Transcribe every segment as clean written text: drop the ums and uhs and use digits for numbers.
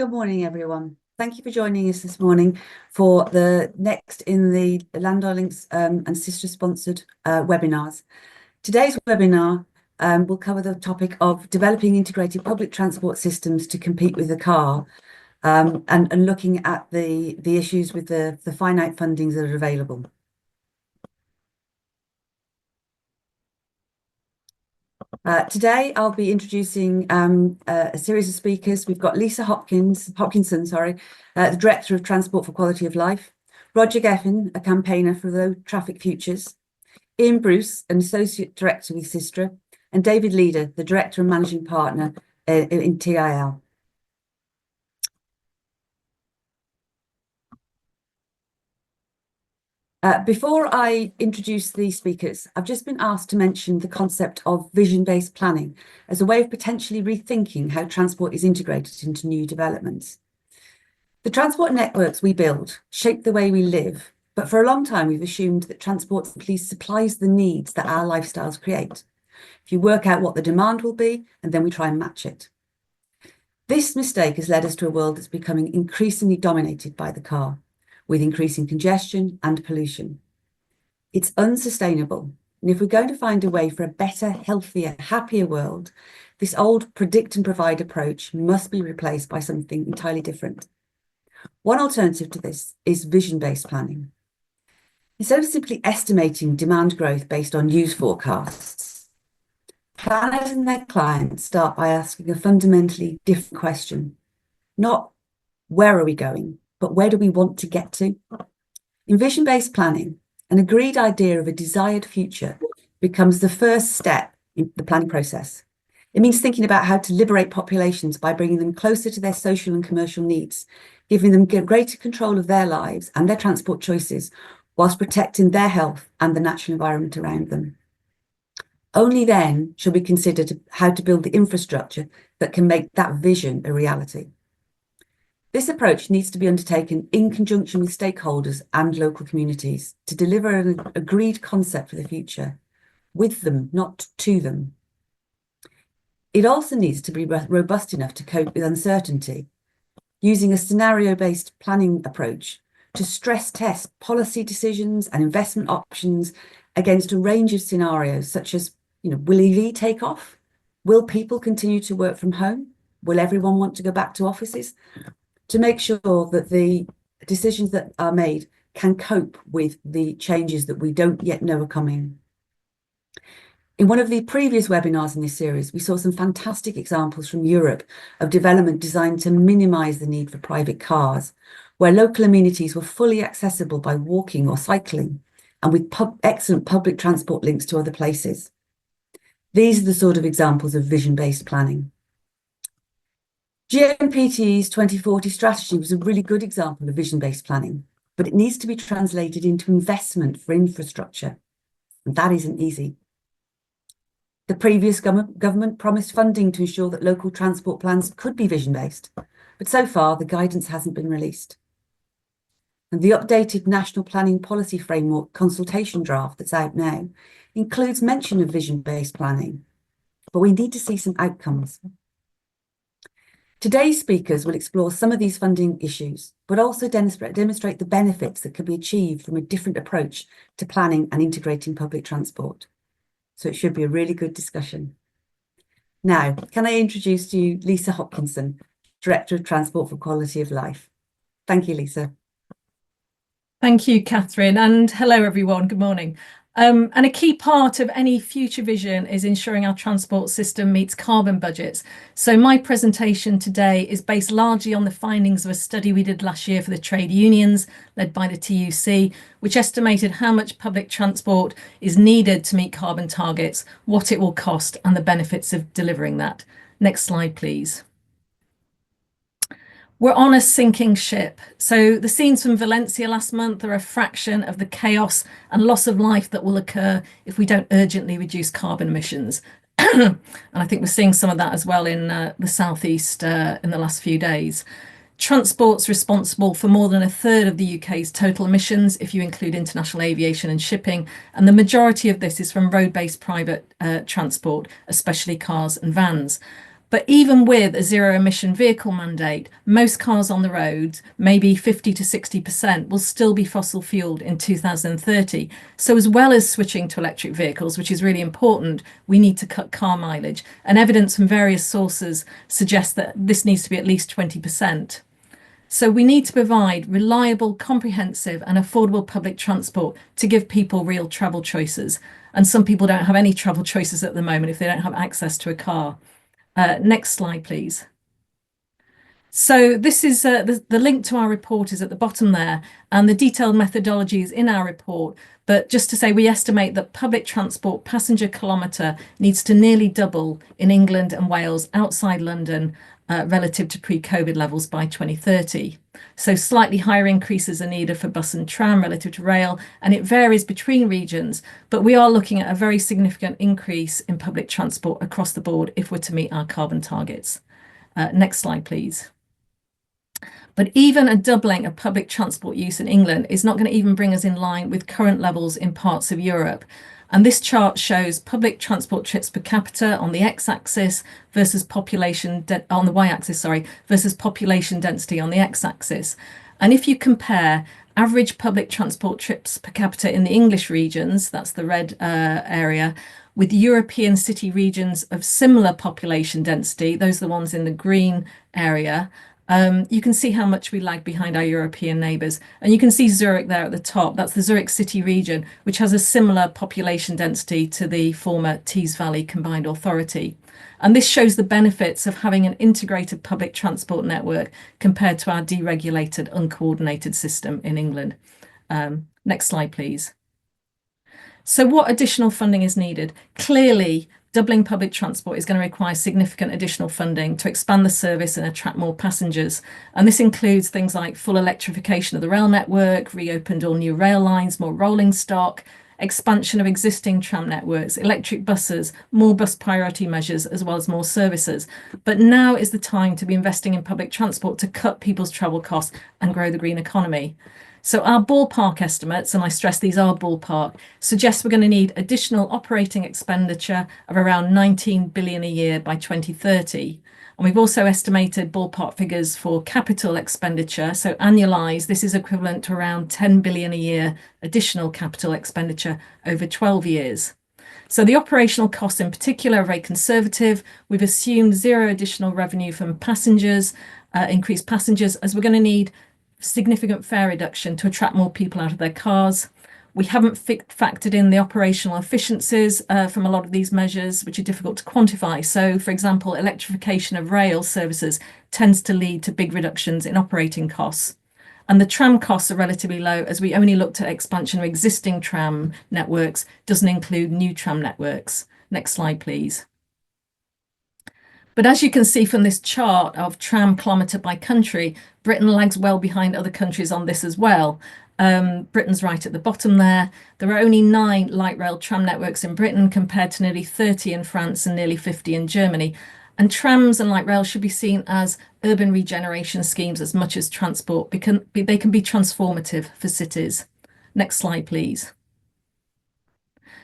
Good morning, everyone. Thank you for joining us this morning for the next in the Landau Links and Sister sponsored webinars. Today's webinar will cover the topic of developing integrated public transport systems to compete with the car and looking at the issues with the finite fundings that are available. Today, I'll be introducing a series of speakers. We've got Lisa Hopkinson, the Director of Transport for Quality of Life, Roger Geffen, a campaigner for Road Traffic Futures, Ian Bruce, an Associate Director with Sistra, and David Leader, the Director and Managing Partner in TIL. Before I introduce the speakers, I've just been asked to mention the concept of vision-based planning as a way of potentially rethinking how transport is integrated into new developments. The transport networks we build shape the way we live, but for a long time we've assumed that transport simply supplies the needs that our lifestyles create. If you work out what the demand will be, and then we try and match it. This mistake has led us to a world that's becoming increasingly dominated by the car, with increasing congestion and pollution. It's unsustainable, and if we're going to find a way for a better, healthier, happier world, this old predict and provide approach must be replaced by something entirely different. One alternative to this is vision-based planning. Instead of simply estimating demand growth based on news forecasts, planners and their clients start by asking a fundamentally different question. Not where are we going, but where do we want to get to? In vision-based planning, an agreed idea of a desired future becomes the first step in the planning process. It means thinking about how to liberate populations by bringing them closer to their social and commercial needs, giving them greater control of their lives and their transport choices, whilst protecting their health and the natural environment around them. Only then shall we consider how to build the infrastructure that can make that vision a reality. This approach needs to be undertaken in conjunction with stakeholders and local communities to deliver an agreed concept for the future, with them, not to them. It also needs to be robust enough to cope with uncertainty, using a scenario-based planning approach to stress test policy decisions and investment options against a range of scenarios, such as, will EV take off? Will people continue to work from home? Will everyone want to go back to offices? To make sure that the decisions that are made can cope with the changes that we don't yet know are coming. In one of the previous webinars in this series, we saw some fantastic examples from Europe of development designed to minimise the need for private cars, where local amenities were fully accessible by walking or cycling, and with excellent public transport links to other places. These are the sort of examples of vision-based planning. GMPT's 2040 strategy was a really good example of vision-based planning, but it needs to be translated into investment for infrastructure, and that isn't easy. The previous government promised funding to ensure that local transport plans could be vision-based, but so far the guidance hasn't been released. And the updated National Planning Policy Framework consultation draft that's out now includes mention of vision-based planning, but we need to see some outcomes. Today's speakers will explore some of these funding issues, but also demonstrate the benefits that can be achieved from a different approach to planning and integrating public transport. So it should be a really good discussion. Now, can I introduce to you Lisa Hopkinson, Director of Transport for Quality of Life. Thank you, Lisa. Thank you, Catherine, and hello, everyone. Good morning. And a key part of any future vision is ensuring our transport system meets carbon budgets. So my presentation today is based largely on the findings of a study we did last year for the trade unions, led by the TUC, which estimated how much public transport is needed to meet carbon targets, what it will cost, and the benefits of delivering that. Next slide, please. We're on a sinking ship. So the scenes from Valencia last month are a fraction of the chaos and loss of life that will occur if we don't urgently reduce carbon emissions. And I think we're seeing some of that as well in the southeast in the last few days. Transport's responsible for more than a third of the UK's total emissions, if you include international aviation and shipping, and the majority of this is from road-based private transport, especially cars and vans. But even with a zero emission vehicle mandate, most cars on the road, maybe 50 to 60%, will still be fossil fueled in 2030. So as well as switching to electric vehicles, which is really important, we need to cut car mileage. And evidence from various sources suggests that this needs to be at least 20%. So we need to provide reliable, comprehensive and affordable public transport to give people real travel choices. And some people don't have any travel choices at the moment if they don't have access to a car. Next slide, please. So this is the link to our report is at the bottom there, and the detailed methodology is in our report. But just to say, we estimate that public transport passenger kilometre needs to nearly double in England and Wales outside London relative to pre-COVID levels by 2030. So slightly higher increases are needed for bus and tram relative to rail, and it varies between regions, but we are looking at a very significant increase in public transport across the board if we're to meet our carbon targets. Next slide, please. But even a doubling of public transport use in England is not going to even bring us in line with current levels in parts of Europe. And this chart shows public transport trips per capita on the x-axis versus population on the y-axis, sorry, versus population density on the x-axis. And if you compare average public transport trips per capita in the English regions, that's the red area, with European city regions of similar population density, those are the ones in the green area, you can see how much we lag behind our European neighbours. And you can see Zurich there at the top. That's the Zurich city region, which has a similar population density to the former Tees Valley Combined Authority. And this shows the benefits of having an integrated public transport network compared to our deregulated, uncoordinated system in England. Next slide, please. So what additional funding is needed? Clearly, doubling public transport is going to require significant additional funding to expand the service and attract more passengers. And this includes things like full electrification of the rail network, reopened all new rail lines, more rolling stock, expansion of existing tram networks, electric buses, more bus priority measures, as well as more services. But now is the time to be investing in public transport to cut people's travel costs and grow the green economy. So our ballpark estimates, and I stress these are ballpark, suggest we're going to need additional operating expenditure of around 19 billion a year by 2030. And we've also estimated ballpark figures for capital expenditure. So annualized, this is equivalent to around 10 billion a year additional capital expenditure over 12 years. So the operational costs in particular are very conservative. We've assumed zero additional revenue from passengers, increased passengers, as we're going to need significant fare reduction to attract more people out of their cars. We haven't factored in the operational efficiencies from a lot of these measures, which are difficult to quantify. So, for example, electrification of rail services tends to lead to big reductions in operating costs. And the tram costs are relatively low, as we only looked at expansion of existing tram networks, doesn't include new tram networks. Next slide, please. But as you can see from this chart of tram kilometre by country, Britain lags well behind other countries on this as well. Britain's right at the bottom there. There are only 9 light rail tram networks in Britain compared to nearly 30 in France and nearly 50 in Germany. And trams and light rail should be seen as urban regeneration schemes as much as transport, because they can be transformative for cities. Next slide, please.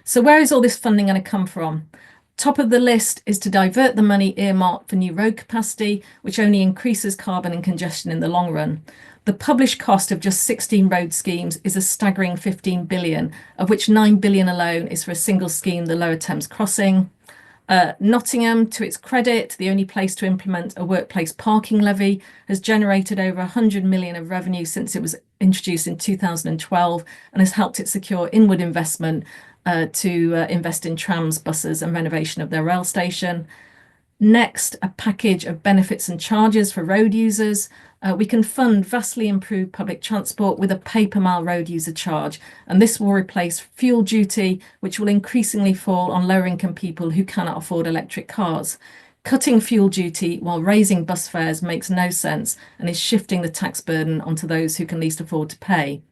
So where is all this funding going to come from? Top of the list is to divert the money earmarked for new road capacity, which only increases carbon and congestion in the long run. The published cost of just 16 road schemes is a staggering 15 billion, of which 9 billion alone is for a single scheme, the Lower Thames Crossing. Nottingham, to its credit, the only place to implement a workplace parking levy, has generated over 100 million of revenue since it was introduced in 2012 and has helped it secure inward investment to invest in trams, buses and renovation of their rail station. Next, a package of benefits and charges for road users. We can fund vastly improved public transport with a pay per mile road user charge, and this will replace fuel duty, which will increasingly fall on lower income people who cannot afford electric cars. Cutting fuel duty while raising bus fares makes no sense and is shifting the tax burden onto those who can least afford to pay.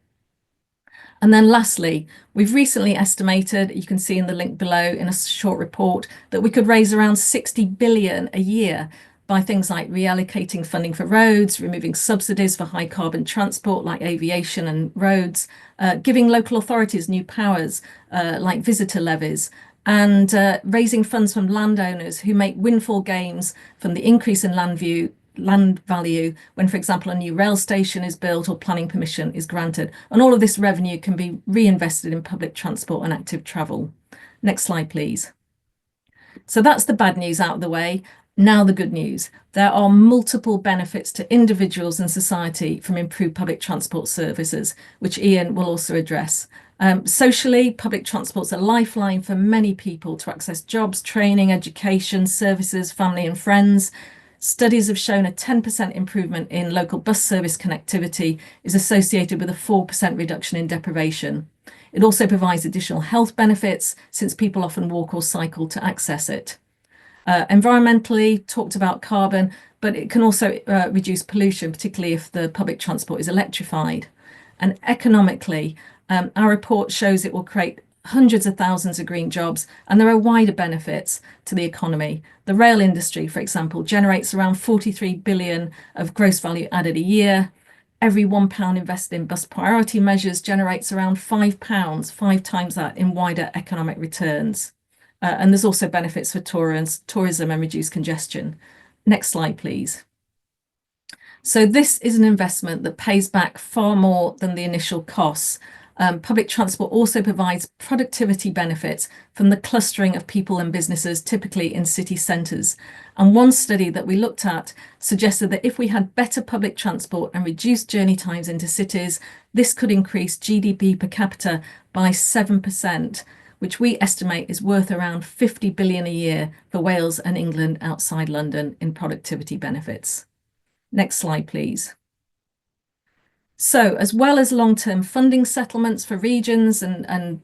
And then lastly, we've recently estimated, you can see in the link below in a short report, that we could raise around 60 billion a year by things like reallocating funding for roads, removing subsidies for high carbon transport like aviation and roads, giving local authorities new powers like visitor levies, and raising funds from landowners who make windfall gains from the increase in land value when, for example, a new rail station is built or planning permission is granted. And all of this revenue can be reinvested in public transport and active travel. Next slide, please. So that's the bad news out of the way. Now the good news. There are multiple benefits to individuals and society from improved public transport services, which Ian will also address. Socially, public transport's a lifeline for many people to access jobs, training, education, services, family and friends. Studies have shown a 10% improvement in local bus service connectivity is associated with a 4% reduction in deprivation. It also provides additional health benefits since people often walk or cycle to access it. Environmentally, talked about carbon, but it can also reduce pollution, particularly if the public transport is electrified. And economically, our report shows it will create hundreds of thousands of green jobs, and there are wider benefits to the economy. The rail industry, for example, generates around 43 billion of gross value added a year. Every £1 invested in bus priority measures generates around £5, 5 times that in wider economic returns. And there's also benefits for tourism and reduced congestion. Next slide, please. So this is an investment that pays back far more than the initial costs. Public transport also provides productivity benefits from the clustering of people and businesses, typically in city centres. And one study that we looked at suggested that if we had better public transport and reduced journey times into cities, this could increase GDP per capita by 7%, which we estimate is worth around 50 billion a year for Wales and England outside London in productivity benefits. Next slide, please. So, as well as long-term funding settlements for regions and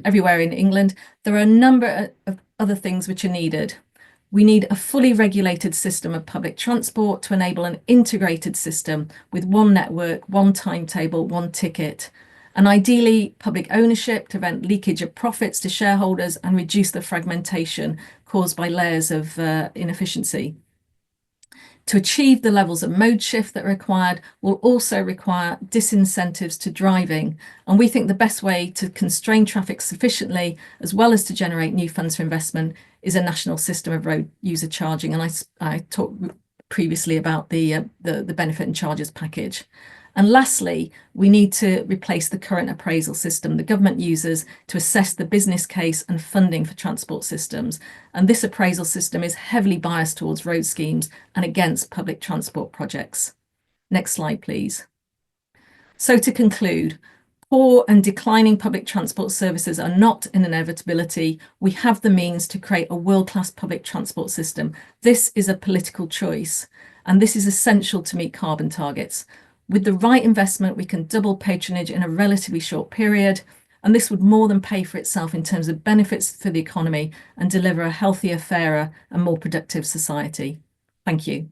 everywhere in England, there are a number of other things which are needed. We need a fully regulated system of public transport to enable an integrated system with one network, one timetable, one ticket, and ideally public ownership to prevent leakage of profits to shareholders and reduce the fragmentation caused by layers of inefficiency. To achieve the levels of mode shift that are required will also require disincentives to driving. And we think the best way to constrain traffic sufficiently, as well as to generate new funds for investment, is a national system of road user charging. And I talked previously about the benefit and charges package. And lastly, we need to replace the current appraisal system the government uses to assess the business case and funding for transport systems. And this appraisal system is heavily biased towards road schemes and against public transport projects. Next slide, please. So to conclude, poor and declining public transport services are not an inevitability. We have the means to create a world-class public transport system. This is a political choice, and this is essential to meet carbon targets. With the right investment, we can double patronage in a relatively short period, and this would more than pay for itself in terms of benefits for the economy and deliver a healthier, fairer and more productive society. Thank you.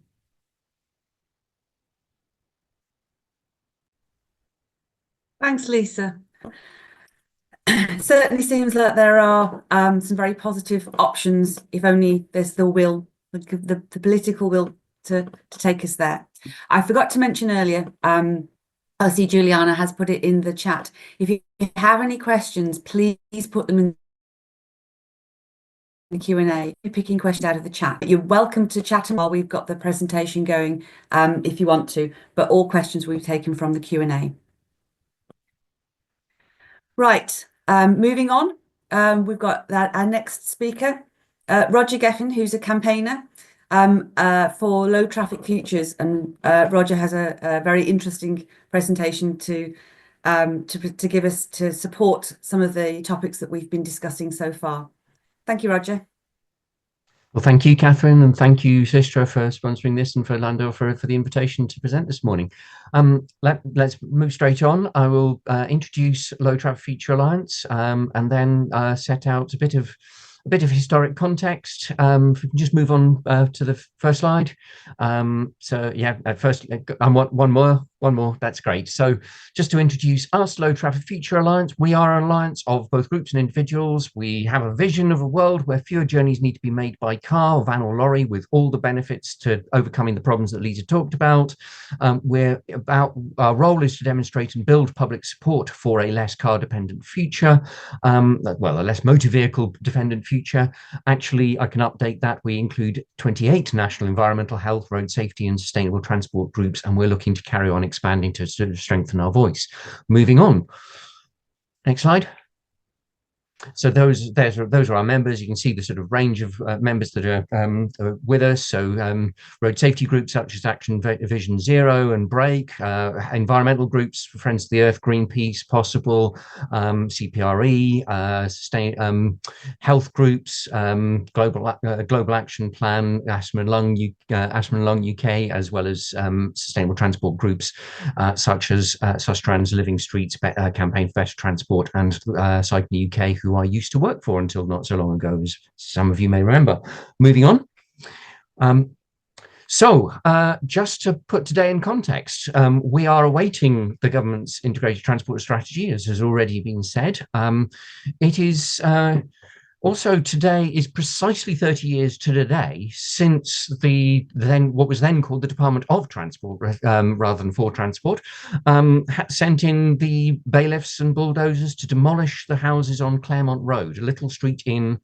Thanks, Lisa. It certainly seems that there are some very positive options, if only there's the will, the political will to take us there. I forgot to mention earlier, I see Juliana has put it in the chat. If you have any questions, please put them in the Q&A. You're picking questions out of the chat. You're welcome to chat while we've got the presentation going, if you want to, but all questions we've taken from the Q&A. Right, moving on, we've got our next speaker, Roger Geffen, who's a campaigner for low traffic futures, and Roger has a very interesting presentation to give us to support some of the topics that we've been discussing so far. Thank you, Roger. Well, thank you, Catherine, and thank you, Sistra, for sponsoring this, and for Lando for the invitation to present this morning. Let's move straight on. I will introduce Low Traffic Future Alliance, and then set out a bit of historic context. If we can just move on to the first slide. So yeah, first, I want one more One more, that's great. So just to introduce us, Low Traffic Future Alliance, we are an alliance of both groups and individuals. We have a vision of a world where fewer journeys need to be made by car, van or lorry, with all the benefits to overcoming the problems that Lisa talked about. Our role is to demonstrate and build public support for a less car dependent future, well, a less motor vehicle dependent future. Actually, I can update that. We include 28 national environmental health, road safety and sustainable transport groups, and we're looking to carry on expanding to sort of strengthen our voice. Moving on. Next slide. So those are our members. You can see the sort of range of members that are with us. So road safety groups such as Action Vision Zero and Break, environmental groups, Friends of the Earth, Greenpeace, Possible, CPRE, health groups, Global Action Plan, Asthma and Lung UK, as well as sustainable transport groups such as Sustrans, Living Streets, Campaign for Better Transport, and Cycling UK, who I used to work for until not so long ago, as some of you may remember. Moving on. Just to put today in context, we are awaiting the government's integrated transport strategy, as has already been said. It is also today is precisely 30 years to the day since what was then called the Department of Transport, rather than for Transport, sent in the bailiffs and bulldozers to demolish the houses on Claremont Road, a little street in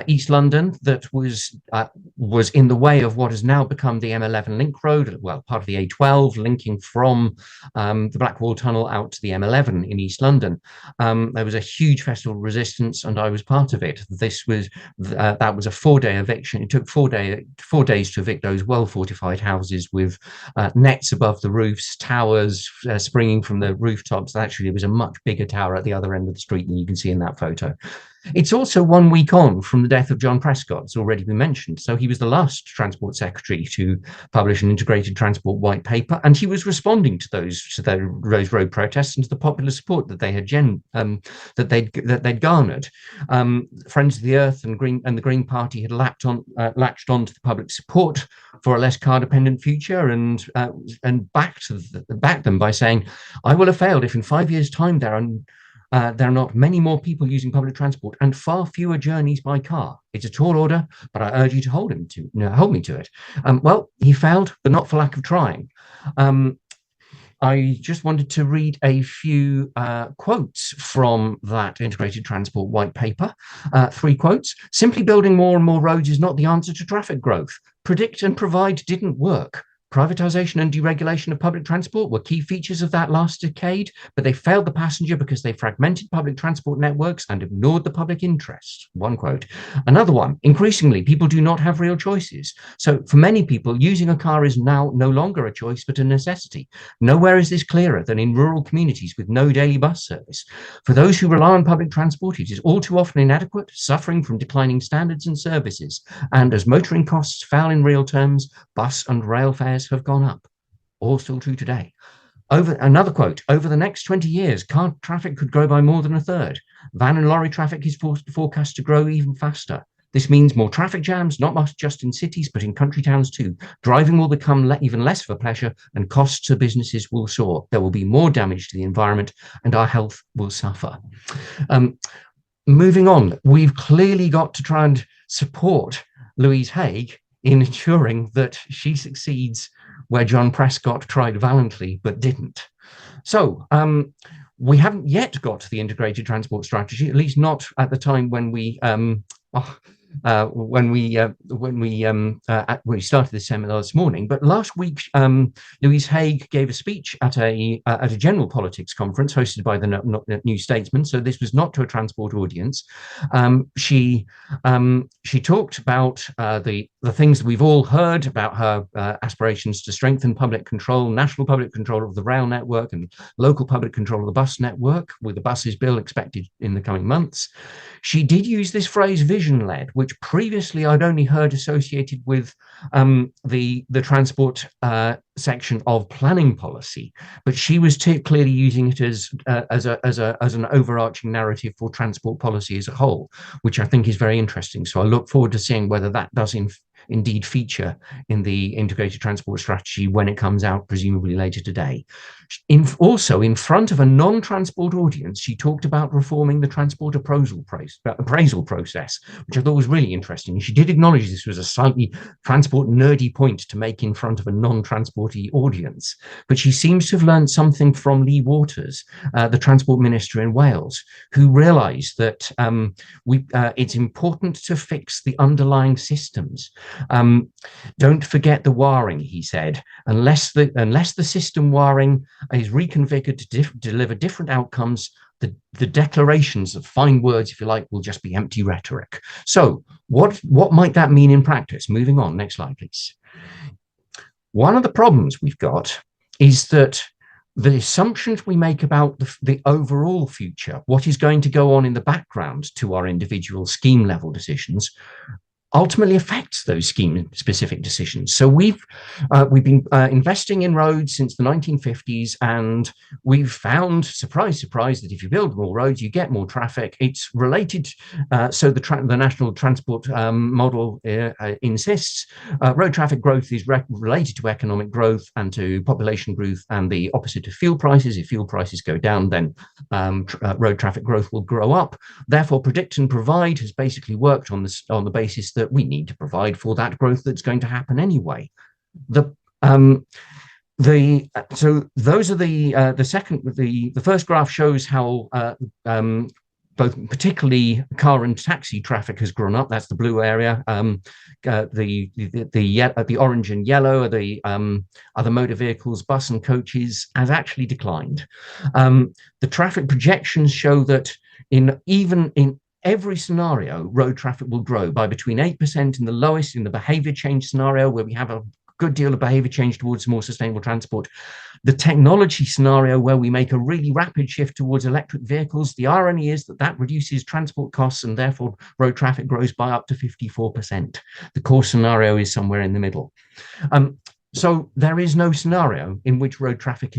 East London that was in the way of what has now become the M11 link road, well, part of the A12, linking from the Blackwall Tunnel out to the M11 in East London. There was a huge festival of resistance, and I was part of it. That was a 4-day eviction. It took 4 days to evict those well-fortified houses with nets above the roofs, towers springing from the rooftops. Actually, there was a much bigger tower at the other end of the street than you can see in that photo. It's also 1 week on from the death of John Prescott, it's already been mentioned. So he was the last Transport Secretary to publish an integrated transport white paper, and he was responding to those road protests and to the popular support that they had they'd garnered. Friends of the Earth and the Green Party had latched on to the public support for a less car-dependent future, and backed them by saying, "I will have failed if in 5 years' time there are not many more people using public transport and far fewer journeys by car. It's a tall order, but I urge you to hold me to it." Well, he failed, but not for lack of trying. I just wanted to read a few quotes from that integrated transport white paper. 3 quotes. "Simply building more and more roads is not the answer to traffic growth. Predict and provide didn't work. Privatization and deregulation of public transport were key features of that last decade, but they failed the passenger because they fragmented public transport networks and ignored the public interest." 1 quote. Another one, "Increasingly, people do not have real choices. So for many people, using a car is now no longer a choice, but a necessity. Nowhere is this clearer than in rural communities with no daily bus service. For those who rely on public transport, it is all too often inadequate, suffering from declining standards and services. And as motoring costs fell in real terms, bus and rail fares have gone up." All still true today. Another quote, "Over the next 20 years, car traffic could grow by more than a third. Van and lorry traffic is forecast to grow even faster. This means more traffic jams, not just in cities, but in country towns too. Driving will become even less of a pleasure, and costs to businesses will soar. There will be more damage to the environment, and our health will suffer." Moving on, we've clearly got to try and support Louise Haigh in ensuring that she succeeds where John Prescott tried valiantly but didn't. So we haven't yet got to the integrated transport strategy, at least not at the time when we started this seminar this morning. But last week, Louise Haigh gave a speech at a general politics conference hosted by the New Statesman. So this was not to a transport audience. She talked about the things that we've all heard about her aspirations to strengthen public control, national public control of the rail network and local public control of the bus network, with the buses bill expected in the coming months. She did use this phrase vision-led, which previously I'd only heard associated with the transport section of planning policy, but she was clearly using it as an overarching narrative for transport policy as a whole, which I think is very interesting. So I look forward to seeing whether that does indeed feature in the integrated transport strategy when it comes out, presumably later today. Also, in front of a non-transport audience, she talked about reforming the transport appraisal process, which I thought was really interesting. She did acknowledge this was a slightly transport nerdy point to make in front of a non-transporty audience, but she seems to have learned something from Lee Waters, the Transport Minister in Wales, who realised that it's important to fix the underlying systems. Don't forget the wiring, he said. Unless the system wiring is reconfigured to deliver different outcomes, the declarations of fine words, if you like, will just be empty rhetoric. So what might that mean in practice? Moving on, next slide, please. One of the problems we've got is that the assumptions we make about the overall future, what is going to go on in the background to our individual scheme level decisions, ultimately affects those scheme specific decisions. So we've been investing in roads since the 1950s, and we've found, surprise, surprise, that if you build more roads, you get more traffic. It's related. So the national transport model insists road traffic growth is related to economic growth and to population growth, and the opposite of fuel prices. If fuel prices go down, then road traffic growth will grow up. Therefore, predict and provide has basically worked on the basis that we need to provide for that growth that's going to happen anyway. So those are the first graph shows how both particularly car and taxi traffic has grown up. That's the blue area. The orange and yellow are the other motor vehicles, bus and coaches, has actually declined. The traffic projections show that even in every scenario, road traffic will grow by between 8% in the lowest, in the behavior change scenario, where we have a good deal of behavior change towards more sustainable transport. The technology scenario, where we make a really rapid shift towards electric vehicles, the irony is that reduces transport costs, and therefore road traffic grows by up to 54%. The core scenario is somewhere in the middle. So there is no scenario in which road traffic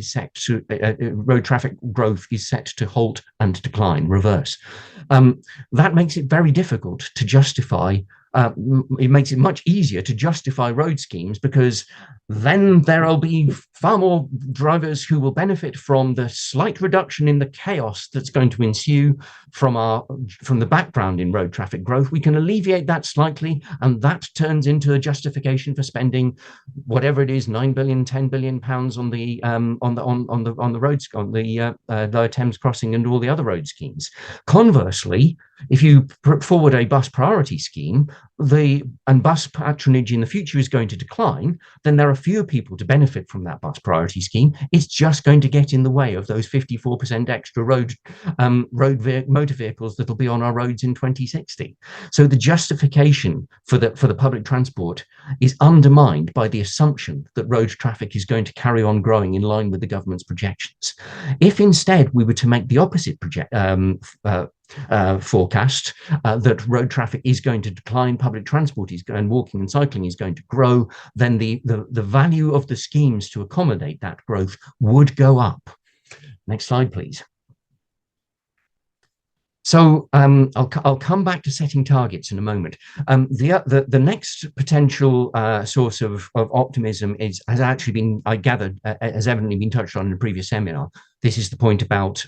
growth is set to halt and decline, reverse. That makes it very difficult to justify. It makes it much easier to justify road schemes, because then there'll be far more drivers who will benefit from the slight reduction in the chaos that's going to ensue from the background in road traffic growth. We can alleviate that slightly, and that turns into a justification for spending whatever it is, 9 billion, 10 billion pounds on the roads, on the Lower Thames Crossing and all the other road schemes. Conversely, if you put forward a bus priority scheme, and bus patronage in the future is going to decline, then there are fewer people to benefit from that bus priority scheme. It's just going to get in the way of those 54% extra motor vehicles that'll be on our roads in 2060. So the justification for the public transport is undermined by the assumption that road traffic is going to carry on growing in line with the government's projections. If instead we were to make the opposite forecast, that road traffic is going to decline, public transport and walking and cycling is going to grow, then the value of the schemes to accommodate that growth would go up. Next slide, please. So I'll come back to setting targets in a moment. The next potential source of optimism has actually been, I gathered, has evidently been touched on in a previous seminar. This is the point about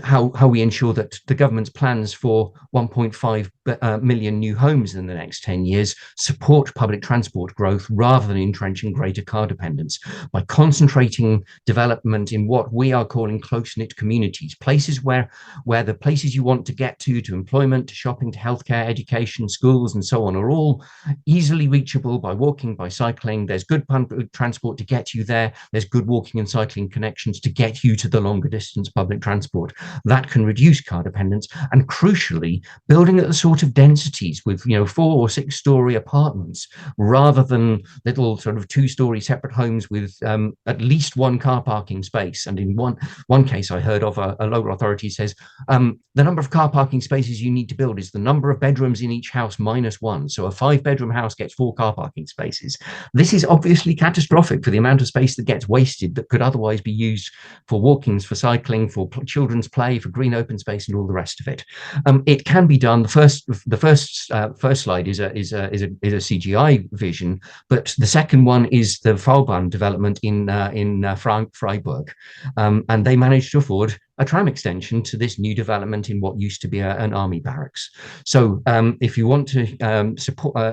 how we ensure that the government's plans for 1.5 million new homes in the next 10 years support public transport growth rather than entrenching greater car dependence, by concentrating development in what we are calling close-knit communities, places where the places you want to get to employment, to shopping, to healthcare, education, schools, and so on, are all easily reachable by walking, by cycling. There's good public transport to get you there. There's good walking and cycling connections to get you to the longer distance public transport. That can reduce car dependence, and crucially, building at the sort of densities with 4 or 6 story apartments rather than little sort of 2-story separate homes with at least one car parking space. And in one case I heard of, a local authority says the number of car parking spaces you need to build is the number of bedrooms in each house minus 1. So a 5-bedroom house gets 4 car parking spaces. This is obviously catastrophic for the amount of space that gets wasted that could otherwise be used for walkings, for cycling, for children's play, for green open space, and all the rest of it. It can be done. The first slide is a CGI vision, but the second one is the Faulbahn development in Freiburg, and they managed to afford a tram extension to this new development in what used to be an army barracks. So if you want to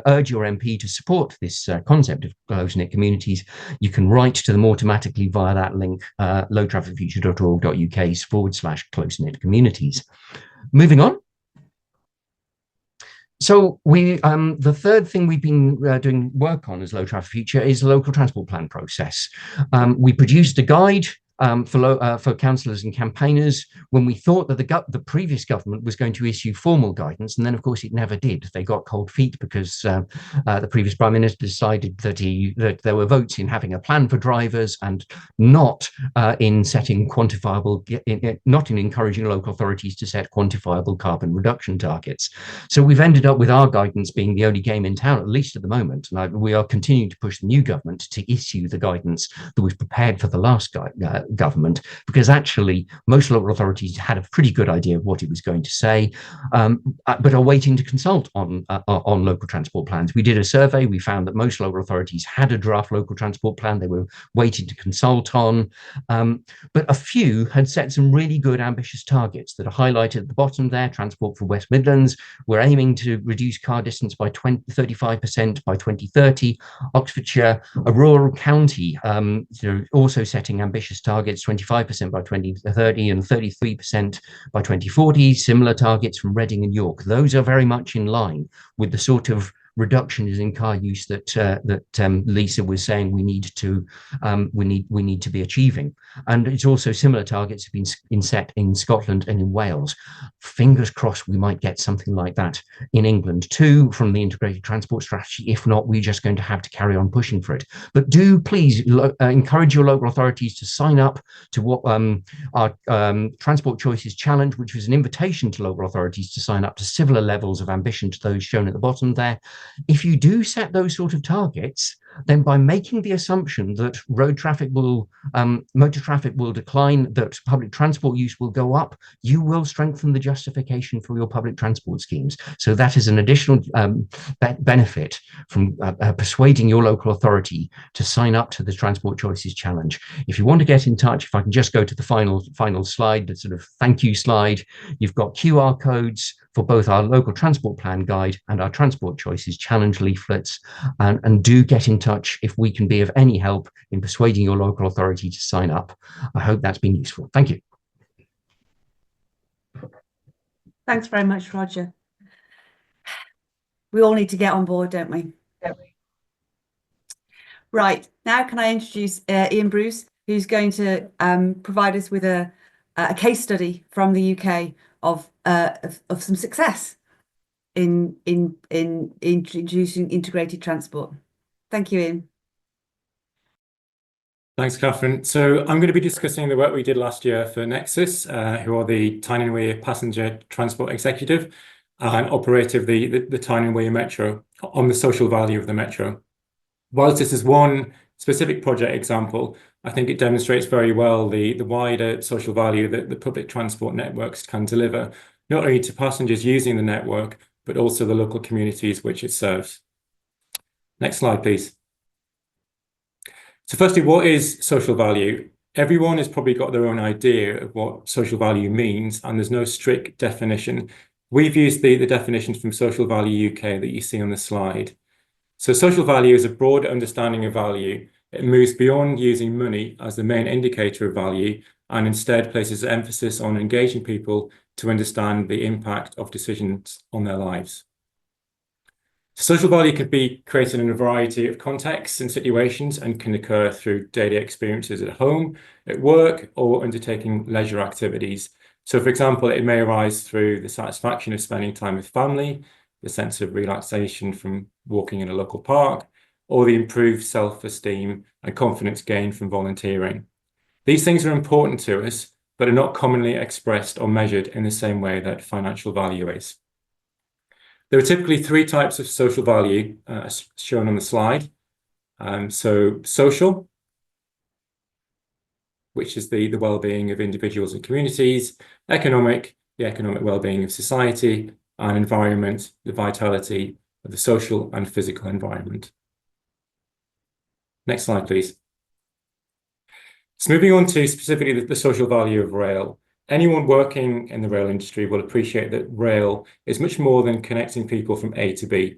urge your MP to support this concept of close-knit communities, you can write to them automatically via that link, lowtrafficfuture.org.uk/close-knit communities. Moving on. So the third thing we've been doing work on as Low Traffic Future is the local transport plan process. We produced a guide for councillors and campaigners when we thought that the previous government was going to issue formal guidance, and then of course it never did. They got cold feet because the previous Prime Minister decided that there were votes in having a plan for drivers and not in setting quantifiable, not in encouraging local authorities to set quantifiable carbon reduction targets. So we've ended up with our guidance being the only game in town, at least at the moment, and we are continuing to push the new government to issue the guidance that was prepared for the last government, because actually most local authorities had a pretty good idea of what it was going to say, but are waiting to consult on local transport plans. We did a survey. We found that most local authorities had a draft local transport plan they were waiting to consult on, but a few had set some really good ambitious targets that are highlighted at the bottom there. Transport for West Midlands, we're aiming to reduce car distance by 35% by 2030. Oxfordshire, a rural county, also setting ambitious targets, 25% by 2030 and 33% by 2040. Similar targets from Reading and York. Those are very much in line with the sort of reductions in car use that Lisa was saying we need to be achieving, and it's also similar targets have been set in Scotland and in Wales. Fingers crossed we might get something like that in England too from the integrated transport strategy. If not, we're just going to have to carry on pushing for it. But do please encourage your local authorities to sign up to what our Transport Choices Challenge, which was an invitation to local authorities to sign up to similar levels of ambition to those shown at the bottom there. If you do set those sort of targets, then by making the assumption that road traffic will, motor traffic will decline, that public transport use will go up, you will strengthen the justification for your public transport schemes. So that is an additional benefit from persuading your local authority to sign up to the Transport Choices Challenge. If you want to get in touch, if I can just go to the final slide, the sort of thank you slide, you've got QR codes for both our local transport plan guide and our Transport Choices Challenge leaflets, and do get in touch if we can be of any help in persuading your local authority to sign up. I hope that's been useful. Thank you. Thanks very much, Roger. We all need to get on board, don't we? Right, now can I introduce Ian Bruce, who's going to provide us with a case study from the UK of some success in introducing integrated transport. Thank you, Ian. Thanks, Catherine. So I'm going to be discussing the work we did last year for Nexus, who are the Tyne and Wear Passenger Transport Executive and operator of the Tyne and Wear Metro, on the social value of the Metro. Whilst this is one specific project example, I think it demonstrates very well the wider social value that the public transport networks can deliver, not only to passengers using the network, but also the local communities which it serves. Next slide, please. So firstly, what is social value? Everyone has probably got their own idea of what social value means, and there's no strict definition. We've used the definitions from Social Value UK that you see on the slide. So social value is a broad understanding of value. It moves beyond using money as the main indicator of value and instead places emphasis on engaging people to understand the impact of decisions on their lives. Social value can be created in a variety of contexts and situations and can occur through daily experiences at home, at work, or undertaking leisure activities. So, for example, it may arise through the satisfaction of spending time with family, the sense of relaxation from walking in a local park, or the improved self-esteem and confidence gained from volunteering. These things are important to us, but are not commonly expressed or measured in the same way that financial value is. There are typically three types of social value as shown on the slide. So social, which is the well-being of individuals and communities, economic, the economic well-being of society, and environment, the vitality of the social and physical environment. Next slide, please. So moving on to specifically the social value of rail. Anyone working in the rail industry will appreciate that rail is much more than connecting people from A to B.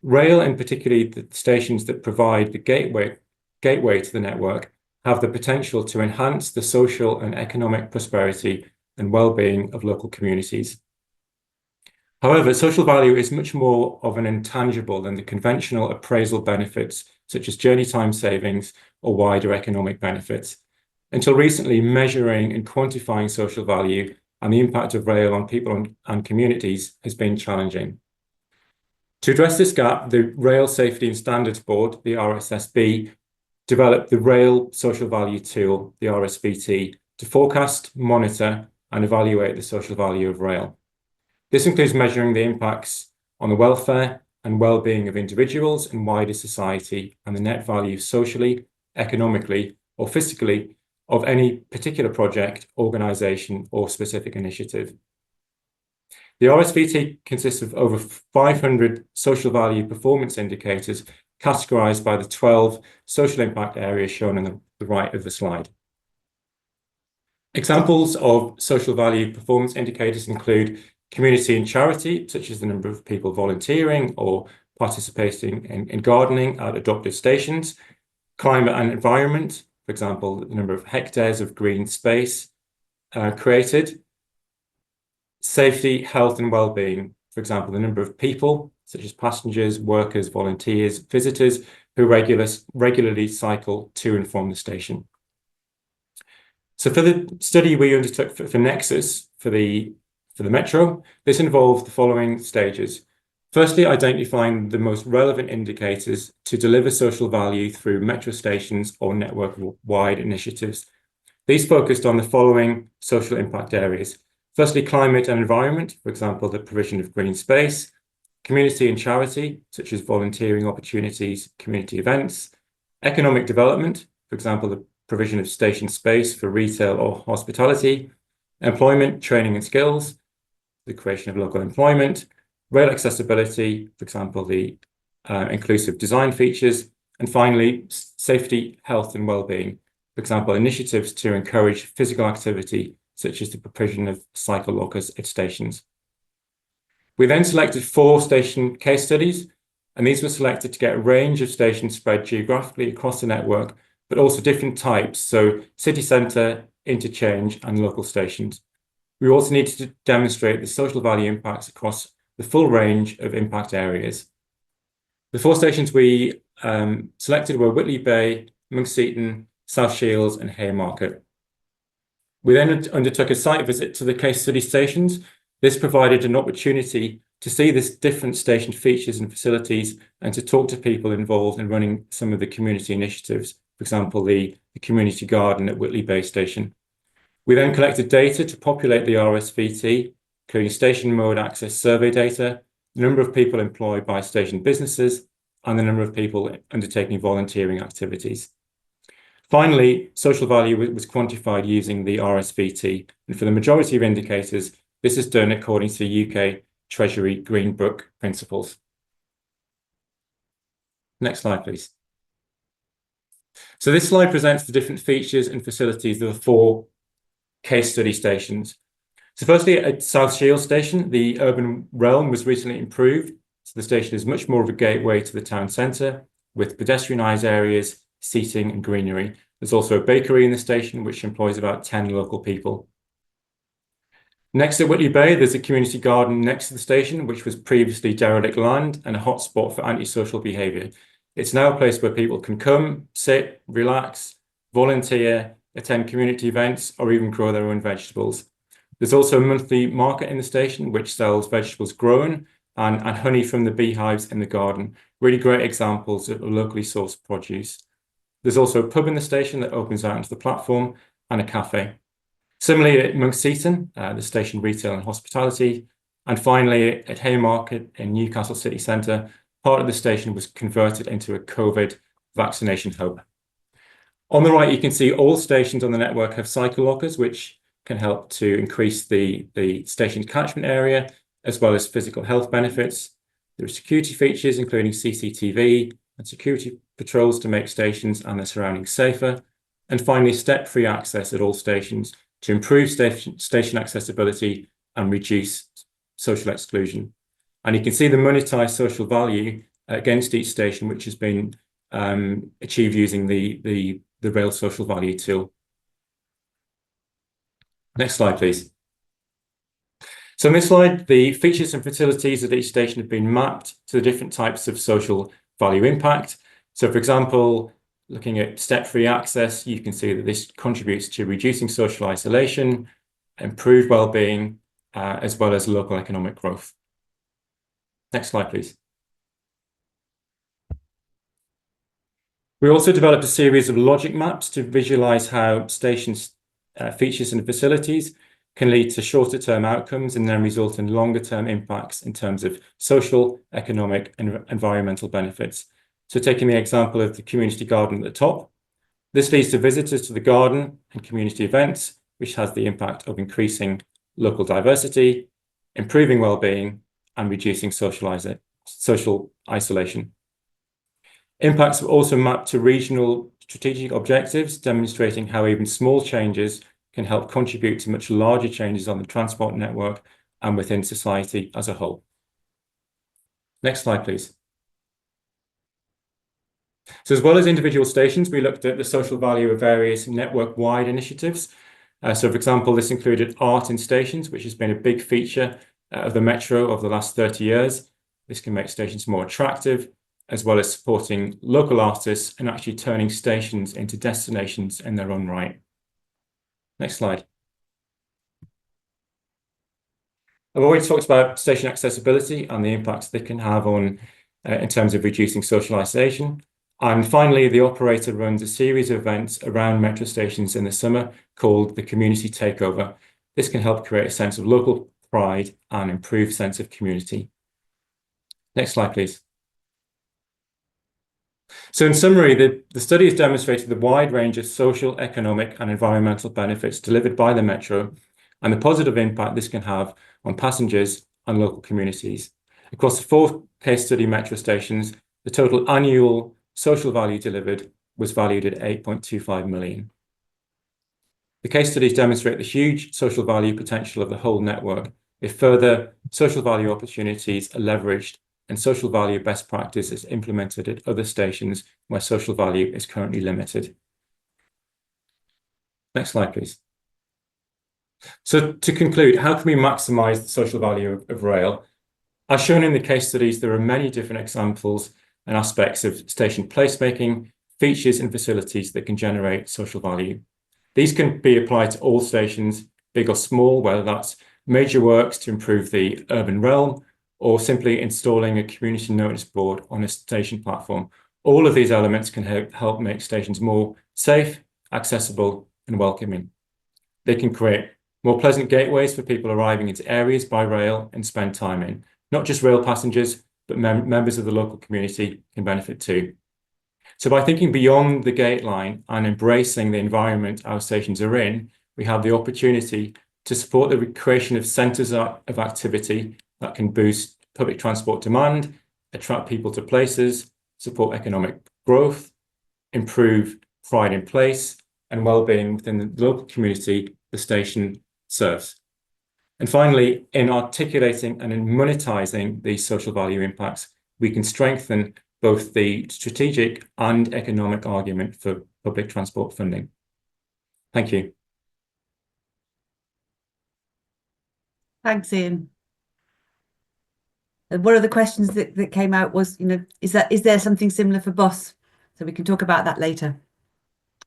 Rail, and particularly the stations that provide the gateway to the network, have the potential to enhance the social and economic prosperity and well-being of local communities. However, social value is much more of an intangible than the conventional appraisal benefits, such as journey time savings or wider economic benefits. Until recently, measuring and quantifying social value and the impact of rail on people and communities has been challenging. To address this gap, the Rail Safety and Standards Board, the RSSB, developed the Rail Social Value Tool, the RSVT, to forecast, monitor, and evaluate the social value of rail. This includes measuring the impacts on the welfare and well-being of individuals and wider society, and the net value socially, economically, or physically of any particular project, organisation, or specific initiative. The RSVT consists of over 500 social value performance indicators categorised by the 12 social impact areas shown on the right of the slide. Examples of social value performance indicators include community and charity, such as the number of people volunteering or participating in gardening at adopted stations, climate and environment, for example, the number of hectares of green space created, safety, health and well-being, for example, the number of people, such as passengers, workers, volunteers, visitors, who regularly cycle to and from the station. So for the study we undertook for Nexus, for the Metro, this involved the following stages. Firstly, identifying the most relevant indicators to deliver social value through metro stations or network-wide initiatives. These focused on the following social impact areas. Firstly, climate and environment, for example, the provision of green space, community and charity, such as volunteering opportunities, community events, economic development, for example, the provision of station space for retail or hospitality, employment, training and skills, the creation of local employment, rail accessibility, for example, the inclusive design features, and finally, safety, health and well-being, for example, initiatives to encourage physical activity, such as the provision of cycle lockers at stations. We then selected 4 station case studies, and these were selected to get a range of stations spread geographically across the network, but also different types, so city centre, interchange, and local stations. We also needed to demonstrate the social value impacts across the full range of impact areas. The 4 stations we selected were Whitley Bay, Monkseaton, South Shields, and Haymarket. We then undertook a site visit to the case study stations. This provided an opportunity to see the different station features and facilities and to talk to people involved in running some of the community initiatives, for example, the community garden at Whitley Bay Station. We then collected data to populate the RSVT, including station mode access survey data, the number of people employed by station businesses, and the number of people undertaking volunteering activities. Finally, social value was quantified using the RSVT, and for the majority of indicators, this is done according to the UK Treasury Green Book principles. Next slide, please. So this slide presents the different features and facilities of the 4 case study stations. So firstly, at South Shields Station, the urban realm was recently improved. So the station is much more of a gateway to the town centre with pedestrianised areas, seating and greenery. There's also a bakery in the station which employs about 10 local people. Next at Whitley Bay, there's a community garden next to the station, which was previously derelict land and a hotspot for antisocial behaviour. It's now a place where people can come, sit, relax, volunteer, attend community events, or even grow their own vegetables. There's also a monthly market in the station, which sells vegetables grown and honey from the beehives in the garden. Really great examples of locally sourced produce. There's also a pub in the station that opens out into the platform and a cafe. Similarly at Monkseaton, the station retail and hospitality. And finally at Haymarket in Newcastle city centre, part of the station was converted into a COVID vaccination hub. On the right, you can see all stations on the network have cycle lockers, which can help to increase the station's catchment area, as well as physical health benefits. There are security features, including CCTV and security patrols to make stations and their surroundings safer. And finally, step-free access at all stations to improve station accessibility and reduce social exclusion. And you can see the monetized social value against each station, which has been achieved using the rail social value tool. Next slide, please. So on this slide, the features and facilities at each station have been mapped to the different types of social value impact. So for example, looking at step-free access, you can see that this contributes to reducing social isolation, improved well-being, as well as local economic growth. Next slide, please. We also developed a series of logic maps to visualize how stations' features and facilities can lead to shorter-term outcomes and then result in longer-term impacts in terms of social, economic, and environmental benefits. So taking the example of the community garden at the top, this leads to visitors to the garden and community events, which has the impact of increasing local diversity, improving well-being, and reducing social isolation. Impacts are also mapped to regional strategic objectives, demonstrating how even small changes can help contribute to much larger changes on the transport network and within society as a whole. Next slide, please. So as well as individual stations, we looked at the social value of various network-wide initiatives. So for example, this included art in stations, which has been a big feature of the Metro over the last 30 years. This can make stations more attractive, as well as supporting local artists and actually turning stations into destinations in their own right. Next slide. I've already talked about station accessibility and the impacts they can have on in terms of reducing social isolation. And finally, the operator runs a series of events around metro stations in the summer called the Community Takeover. This can help create a sense of local pride and improve sense of community. Next slide, please. So in summary, the study has demonstrated the wide range of social, economic, and environmental benefits delivered by the Metro and the positive impact this can have on passengers and local communities. Across the 4 case study Metro stations, the total annual social value delivered was valued at 8.25 million. The case studies demonstrate the huge social value potential of the whole network if further social value opportunities are leveraged and social value best practice is implemented at other stations where social value is currently limited. Next slide, please. So to conclude, how can we maximize the social value of rail? As shown in the case studies, there are many different examples and aspects of station placemaking, features and facilities that can generate social value. These can be applied to all stations, big or small, whether that's major works to improve the urban realm, or simply installing a community notice board on a station platform. All of these elements can help make stations more safe, accessible, and welcoming. They can create more pleasant gateways for people arriving into areas by rail and spend time in. Not just rail passengers, but members of the local community can benefit too. So by thinking beyond the gate line and embracing the environment our stations are in, we have the opportunity to support the creation of centres of activity that can boost public transport demand, attract people to places, support economic growth, improve pride in place and well-being within the local community the station serves. And finally, in articulating and in monetising these social value impacts, we can strengthen both the strategic and economic argument for public transport funding. Thank you. Thanks, Ian. One of the questions that came out was, is there something similar for bus? So we can talk about that later.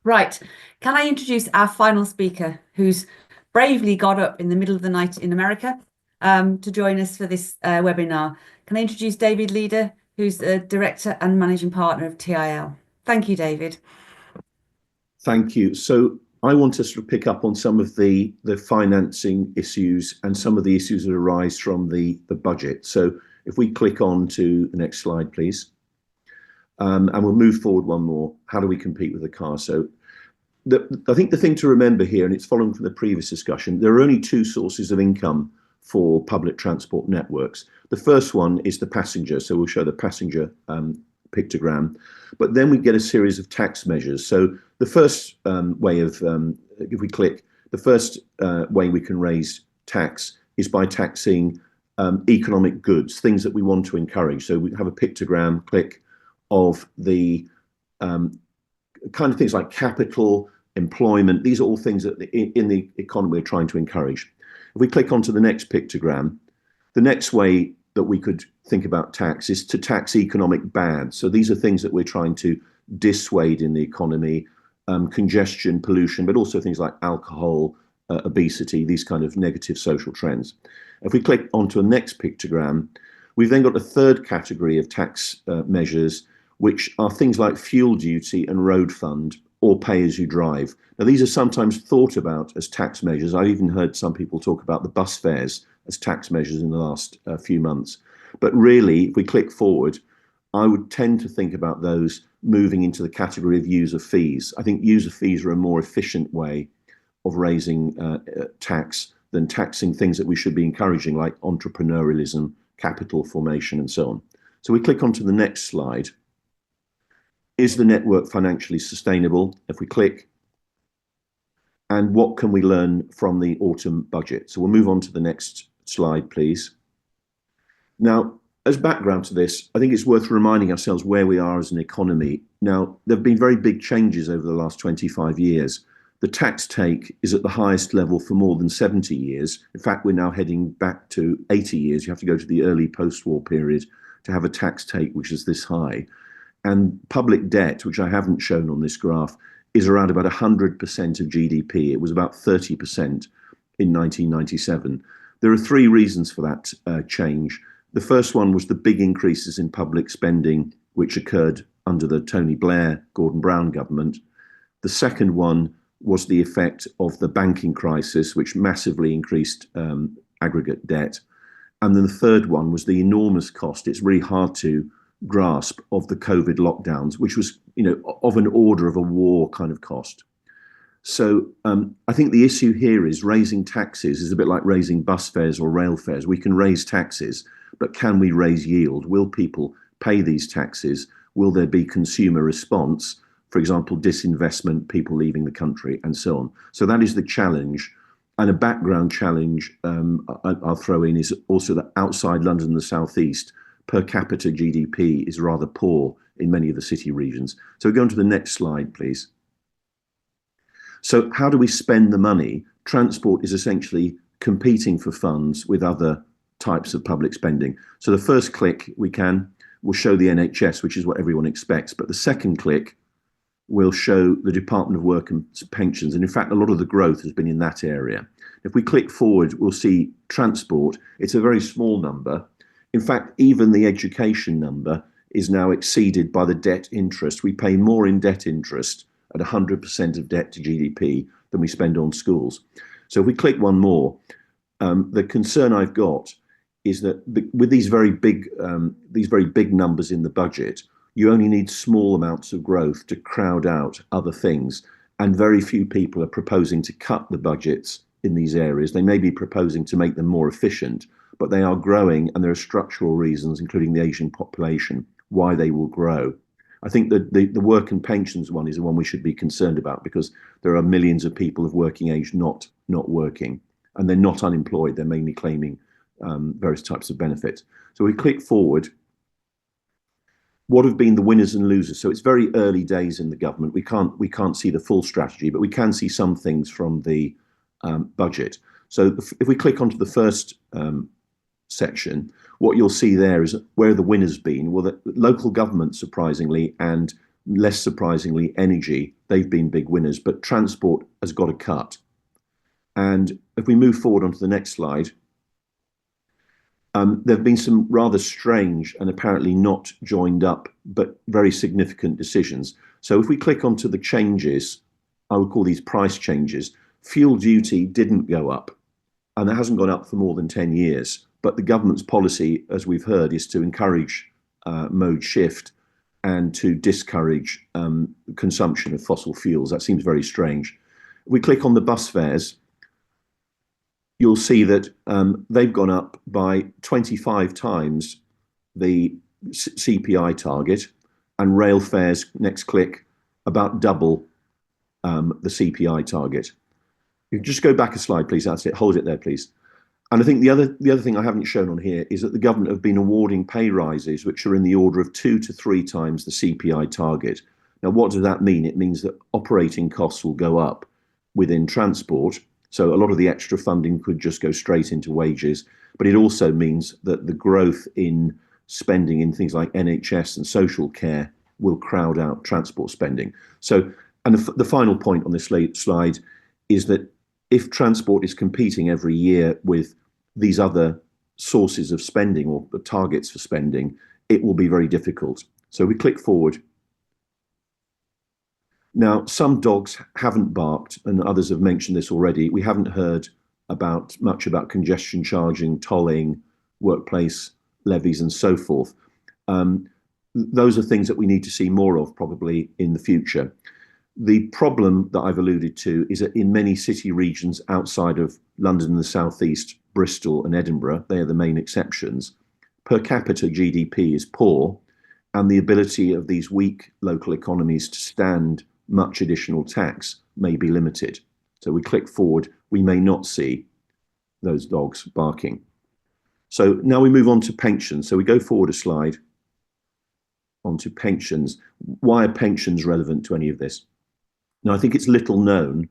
Right, can I introduce our final speaker, who's bravely got up in the middle of the night in America to join us for this webinar. Can I introduce David Leader, who's the Director and Managing Partner of TIL. Thank you, David. Thank you. So I want to sort of pick up on some of the financing issues and some of the issues that arise from the budget. So if we click on to the next slide, please. And we'll move forward one more. How do we compete with the car? So I think the thing to remember here, and it's following from the previous discussion, there are only two sources of income for public transport networks. The first one is the passenger, so we'll show the passenger pictogram, but then we get a series of tax measures. So the first way of, if we click, the first way we can raise tax is by taxing economic goods, things that we want to encourage. So we have a pictogram, click, of the kind of things like capital, employment. These are all things that in the economy we're trying to encourage. If we click onto the next pictogram, the next way that we could think about tax is to tax economic bad. So these are things that we're trying to dissuade in the economy, congestion, pollution, but also things like alcohol, obesity, these kind of negative social trends. If we click onto the next pictogram, we've then got a third category of tax measures, which are things like fuel duty and road fund, or pay as you drive. Now, these are sometimes thought about as tax measures. I've even heard some people talk about the bus fares as tax measures in the last few months. But really, if we click forward, I would tend to think about those moving into the category of user fees. I think user fees are a more efficient way of raising tax than taxing things that we should be encouraging, like entrepreneurialism, capital formation, and so on. So we click onto the next slide. Is the network financially sustainable? If we click, and what can we learn from the autumn budget? So we'll move on to the next slide, please. Now, as background to this, I think it's worth reminding ourselves where we are as an economy. Now, there have been very big changes over the last 25 years. The tax take is at the highest level for more than 70 years. In fact, we're now heading back to 80 years. You have to go to the early post-war period to have a tax take which is this high. And public debt, which I haven't shown on this graph, is around about 100% of GDP. It was about 30% in 1997. There are three reasons for that change. The first one was the big increases in public spending, which occurred under the Tony Blair, Gordon Brown government. The second one was the effect of the banking crisis, which massively increased aggregate debt. And then the third one was the enormous cost. It's really hard to grasp of the COVID lockdowns, which was, of an order of a war kind of cost. So I think the issue here is raising taxes is a bit like raising bus fares or rail fares. We can raise taxes, but can we raise yield? Will people pay these taxes? Will there be consumer response? For example, disinvestment, people leaving the country, and so on. So that is the challenge. And a background challenge I'll throw in is also that outside London and the southeast, per capita GDP is rather poor in many of the city regions. So we go on to the next slide, please. So how do we spend the money? Transport is essentially competing for funds with other types of public spending. So the first click will show the NHS, which is what everyone expects. But the second click will show the Department of Work and Pensions. And in fact, a lot of the growth has been in that area. If we click forward, we'll see transport. It's a very small number. In fact, even the education number is now exceeded by the debt interest. We pay more in debt interest at 100% of debt to GDP than we spend on schools. So if we click one more, the concern I've got is that with these very big numbers in the budget, you only need small amounts of growth to crowd out other things. And very few people are proposing to cut the budgets in these areas. They may be proposing to make them more efficient, but they are growing, and there are structural reasons, including the Asian population, why they will grow. I think that the work and pensions one is the one we should be concerned about, because there are millions of people of working age not working, and they're not unemployed. They're mainly claiming various types of benefits. So we click forward. What have been the winners and losers? So it's very early days in the government. We can't see the full strategy, but we can see some things from the budget. So if we click onto the first section, what you'll see there is where the winners been. Well, the local government, surprisingly, and less surprisingly, energy, they've been big winners, but transport has got a cut. And if we move forward onto the next slide, there have been some rather strange and apparently not joined up, but very significant decisions. So if we click onto the changes, I would call these price changes. Fuel duty didn't go up, and it hasn't gone up for more than 10 years. But the government's policy, as we've heard, is to encourage mode shift and to discourage consumption of fossil fuels. That seems very strange. If we click on the bus fares, you'll see that they've gone up by 25 times the CPI target, and rail fares, next click, about double the CPI target. You can just go back a slide, please. That's it. Hold it there, please. And I think the other thing I haven't shown on here is that the government have been awarding pay rises which are in the order of 2 to 3 times the CPI target. Now, what does that mean? It means that operating costs will go up within transport. So a lot of the extra funding could just go straight into wages. But it also means that the growth in spending in things like NHS and social care will crowd out transport spending. So, and the final point on this slide is that if transport is competing every year with these other sources of spending or the targets for spending, it will be very difficult. So we click forward. Now, some dogs haven't barked, and others have mentioned this already. We haven't heard much about congestion charging, tolling, workplace levies, and so forth. Those are things that we need to see more of probably in the future. The problem that I've alluded to is that in many city regions outside of London and the southeast, Bristol and Edinburgh, they are the main exceptions, per capita GDP is poor, and the ability of these weak local economies to stand much additional tax may be limited. So we click forward, we may not see those dogs barking. So now we move on to pensions. So we go forward a slide onto pensions. Why are pensions relevant to any of this? Now, I think it's little known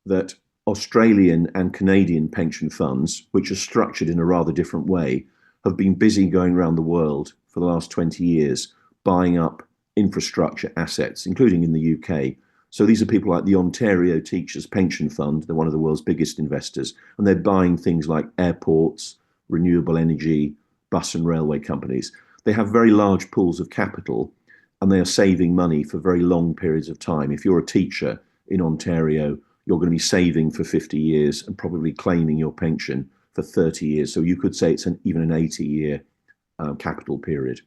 that Australian and Canadian pension funds, which are structured in a rather different way, have been busy going around the world for the last 20 years, buying up infrastructure assets, including in the UK. So these are people like the Ontario Teachers Pension Fund. They're one of the world's biggest investors, and they're buying things like airports, renewable energy, bus and railway companies. They have very large pools of capital, and they are saving money for very long periods of time. If you're a teacher in Ontario, you're going to be saving for 50 years and probably claiming your pension for 30 years. So you could say it's even an 80-year capital period.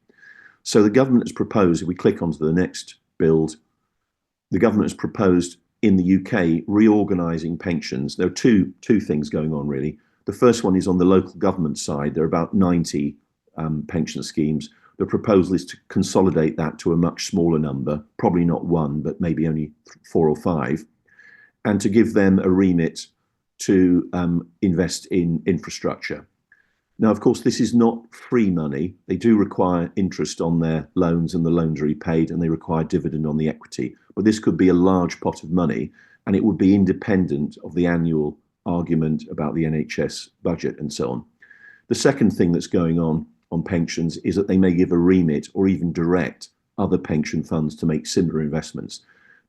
So the government has proposed, if we click onto the next build, the government has proposed in the UK reorganising pensions. There are two things going on, really. The first one is on the local government side. There are about 90 pension schemes. The proposal is to consolidate that to a much smaller number, probably not one, but maybe only 4 or 5, and to give them a remit to invest in infrastructure. Now, of course, this is not free money. They do require interest on their loans, and the loans are repaid, and they require dividend on the equity. But this could be a large pot of money, and it would be independent of the annual argument about the NHS budget and so on. The second thing that's going on pensions is that they may give a remit or even direct other pension funds to make similar investments.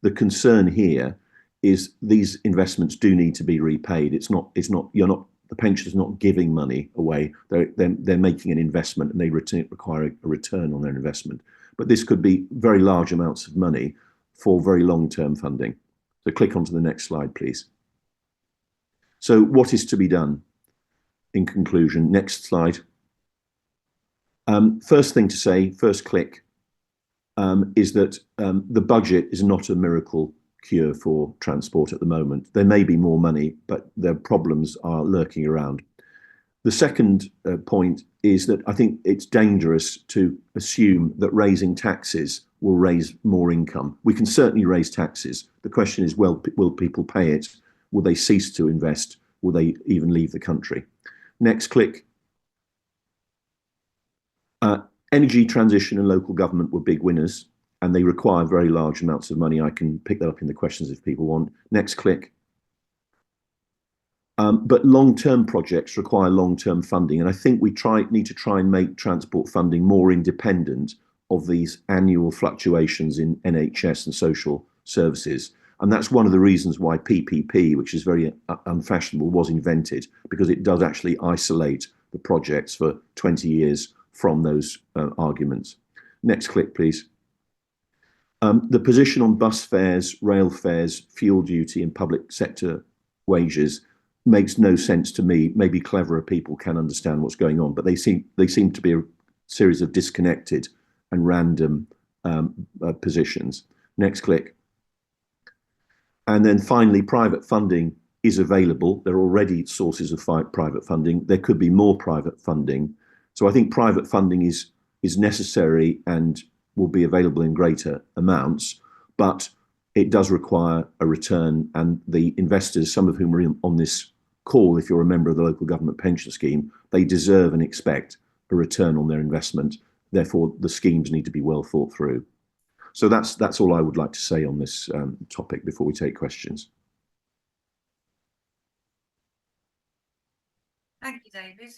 The concern here is these investments do need to be repaid. The pension's not giving money away. They're making an investment, and they require a return on their investment. But this could be very large amounts of money for very long-term funding. So click onto the next slide, please. So what is to be done in conclusion? Next slide. First thing to say, first click, is that the budget is not a miracle cure for transport at the moment. There may be more money, but the problems are lurking around. The second point is that I think it's dangerous to assume that raising taxes will raise more income. We can certainly raise taxes. The question is, will people pay it? Will they cease to invest? Will they even leave the country? Next click. Energy transition and local government were big winners, and they require very large amounts of money. I can pick that up in the questions if people want. Next click. But long-term projects require long-term funding, and I think we need to try and make transport funding more independent of these annual fluctuations in NHS and social services. And that's one of the reasons why PPP, which is very unfashionable, was invented, because it does actually isolate the projects for 20 years from those arguments. Next click, please. The position on bus fares, rail fares, fuel duty and public sector wages makes no sense to me. Maybe cleverer people can understand what's going on, but they seem to be a series of disconnected and random positions. Next click. And then finally, private funding is available. There are already sources of private funding. There could be more private funding. So I think private funding is necessary and will be available in greater amounts, but it does require a return, and the investors, some of whom are on this call, if you're a member of the local government pension scheme, they deserve and expect a return on their investment. Therefore, the schemes need to be well thought through. So that's all I would like to say on this topic before we take questions. Thank you, David.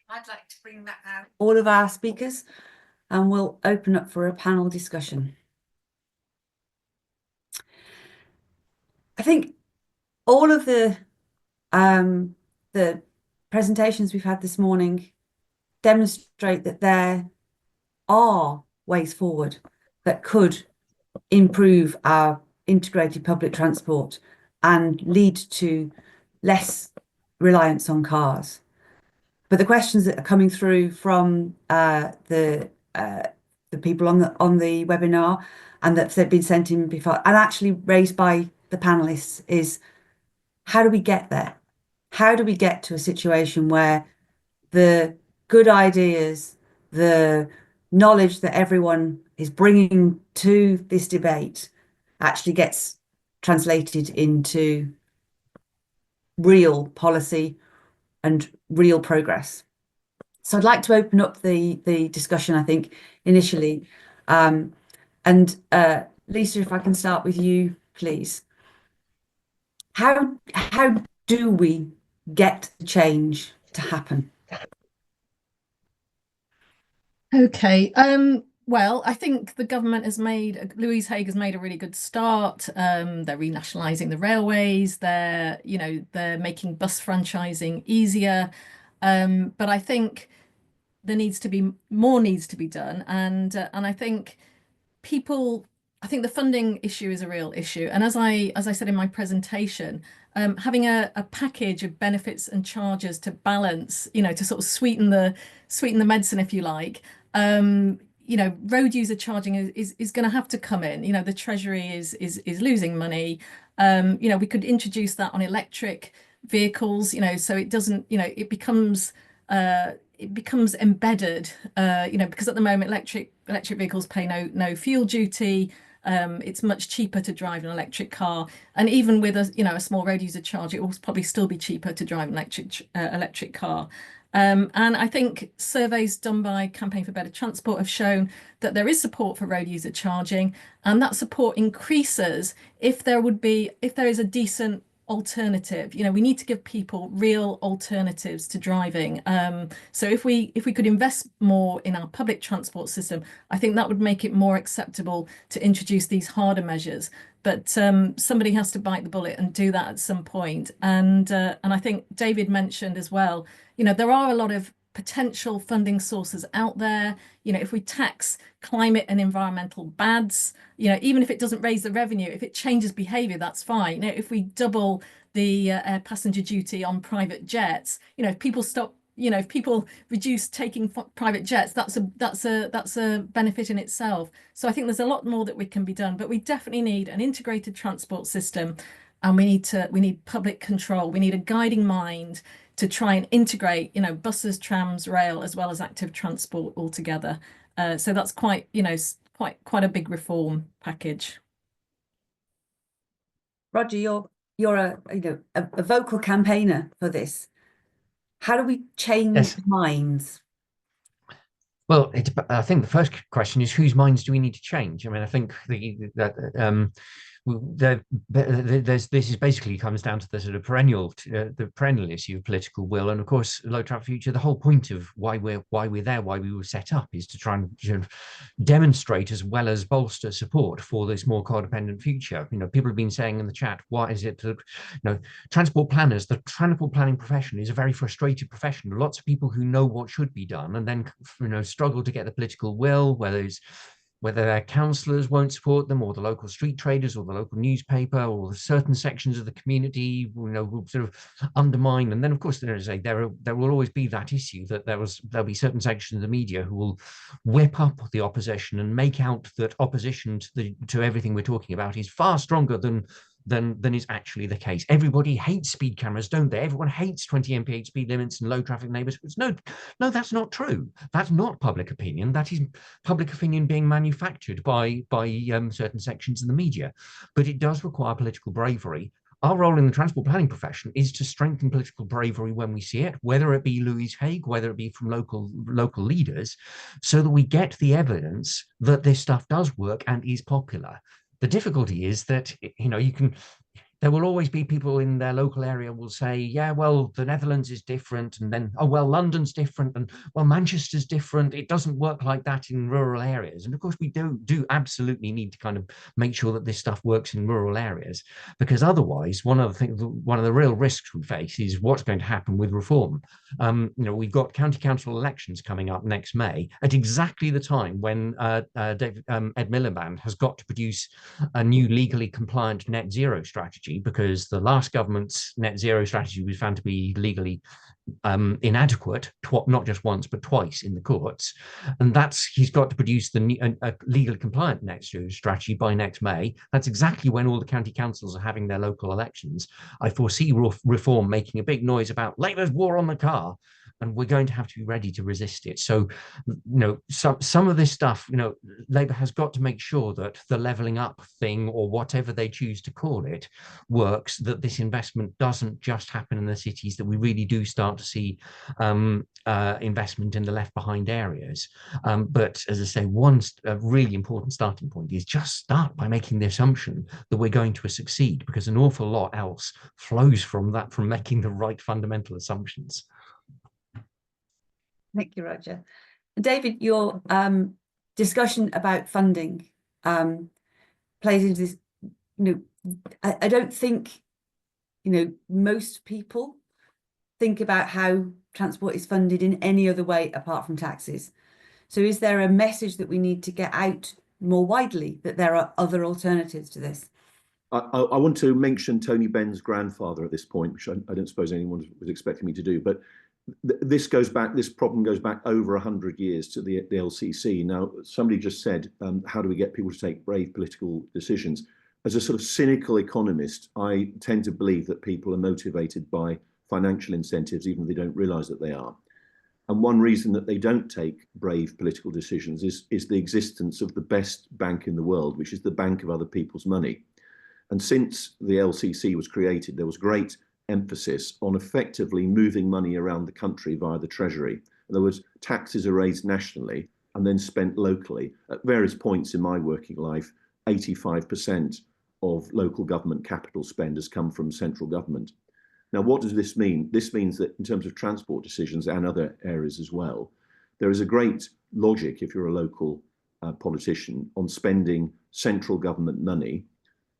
I'd like to bring back out all of our speakers, and we'll open up for a panel discussion. I think all of the presentations we've had this morning demonstrate that there are ways forward that could improve our integrated public transport and lead to less reliance on cars. But the questions that are coming through from the people on the webinar, and that they've been sent in before, and actually raised by the panelists, is how do we get there? How do we get to a situation where the good ideas, the knowledge that everyone is bringing to this debate actually gets translated into real policy and real progress? So I'd like to open up the discussion, I think, initially. Lisa, if I can start with you, please. How do we get the change to happen? Okay. Well, I think the government has Louise Haigh has made a really good start. They're renationalising the railways. They're making bus franchising easier. But I think there needs to be more done. And I think the funding issue is a real issue. And as I said in my presentation, having a package of benefits and charges to balance, to sort of sweeten the medicine, if you like. Road user charging is going to have to come in. The Treasury is losing money. We could introduce that on electric vehicles, so it doesn't, it becomes embedded, because at the moment electric vehicles pay no fuel duty. It's much cheaper to drive an electric car, and even with a small road user charge, it will probably still be cheaper to drive an electric car. And I think surveys done by Campaign for Better Transport have shown that there is support for road user charging, and that support increases if there is a decent alternative. We need to give people real alternatives to driving. So if we could invest more in our public transport system, I think that would make it more acceptable to introduce these harder measures. But somebody has to bite the bullet and do that at some point. And I think David mentioned as well, there are a lot of potential funding sources out there. If we tax climate and environmental bads, even if it doesn't raise the revenue, if it changes behavior, that's fine. If we double the air passenger duty on private jets, if people stop, if people reduce taking private jets, that's a benefit in itself. So I think there's a lot more that we can be done, but we definitely need an integrated transport system, and we need public control. We need a guiding mind to try and integrate, buses, trams, rail, as well as active transport all together. So that's quite a big reform package. Roger, you're a vocal campaigner for this. How do we change minds? Well, I think the first question is, whose minds do we need to change? I mean, I think this is basically comes down to the sort of perennial issue of political will. And of course, Low Traffic Future, the whole point of why we're there, why we were set up, is to try and demonstrate as well as bolster support for this more car-dependent future. People have been saying in the chat, why is it that transport planners, the transport planning profession is a very frustrated profession. Lots of people who know what should be done and then struggle to get the political will, whether it's whether their councillors won't support them, or the local street traders, or the local newspaper, or certain sections of the community, will sort of undermine. And then, of course, there will always be that issue that there'll be certain sections of the media who will whip up the opposition and make out that opposition to everything we're talking about is far stronger than is actually the case. Everybody hates speed cameras, don't they? Everyone hates 20 mph speed limits in low traffic neighbourhoods. No, that's not true. That's not public opinion. That is public opinion being manufactured by certain sections of the media. But it does require political bravery. Our role in the transport planning profession is to strengthen political bravery when we see it, whether it be Louise Haigh, whether it be from local leaders, so that we get the evidence that this stuff does work and is popular. The difficulty is that, there will always be people in their local area will say, yeah, well, the Netherlands is different. And then, oh, well, London's different. And well, Manchester's different. It doesn't work like that in rural areas. And of course, we do absolutely need to kind of make sure that this stuff works in rural areas, because otherwise, one of the real risks we face is what's going to happen with reform. We've got county council elections coming up next May at exactly the time when Ed Miliband has got to produce a new legally compliant net zero strategy, because the last government's net zero strategy was found to be legally inadequate, not just once but twice in the courts, and he's got to produce a legally compliant net zero strategy by next May. That's exactly when all the county councils are having their local elections. I foresee reform making a big noise about Labour's war on the car, and we're going to have to be ready to resist it. So, some of this stuff, Labour has got to make sure that the levelling up thing, or whatever they choose to call it, works, that this investment doesn't just happen in the cities, that we really do start to see investment in the left behind areas. But as I say, one really important starting point is just start by making the assumption that we're going to succeed, because an awful lot else flows from that, from making the right fundamental assumptions. Thank you, Roger. And David, your discussion about funding plays into this. I don't think most people think about how transport is funded in any other way apart from taxes. So is there a message that we need to get out more widely, that there are other alternatives to this? I want to mention Tony Benn's grandfather at this point, which I don't suppose anyone was expecting me to do, but this problem goes back over 100 years to the LCC. Now, somebody just said, how do we get people to take brave political decisions? As a sort of cynical economist, I tend to believe that people are motivated by financial incentives, even if they don't realize that they are. And one reason that they don't take brave political decisions is the existence of the best bank in the world, which is the bank of other people's money. And since the LCC was created, there was great emphasis on effectively moving money around the country via the Treasury. In other words, taxes are raised nationally and then spent locally. At various points in my working life, 85% of local government capital spend has come from central government. Now, what does this mean? This means that in terms of transport decisions and other areas as well, there is a great logic, if you're a local politician, on spending central government money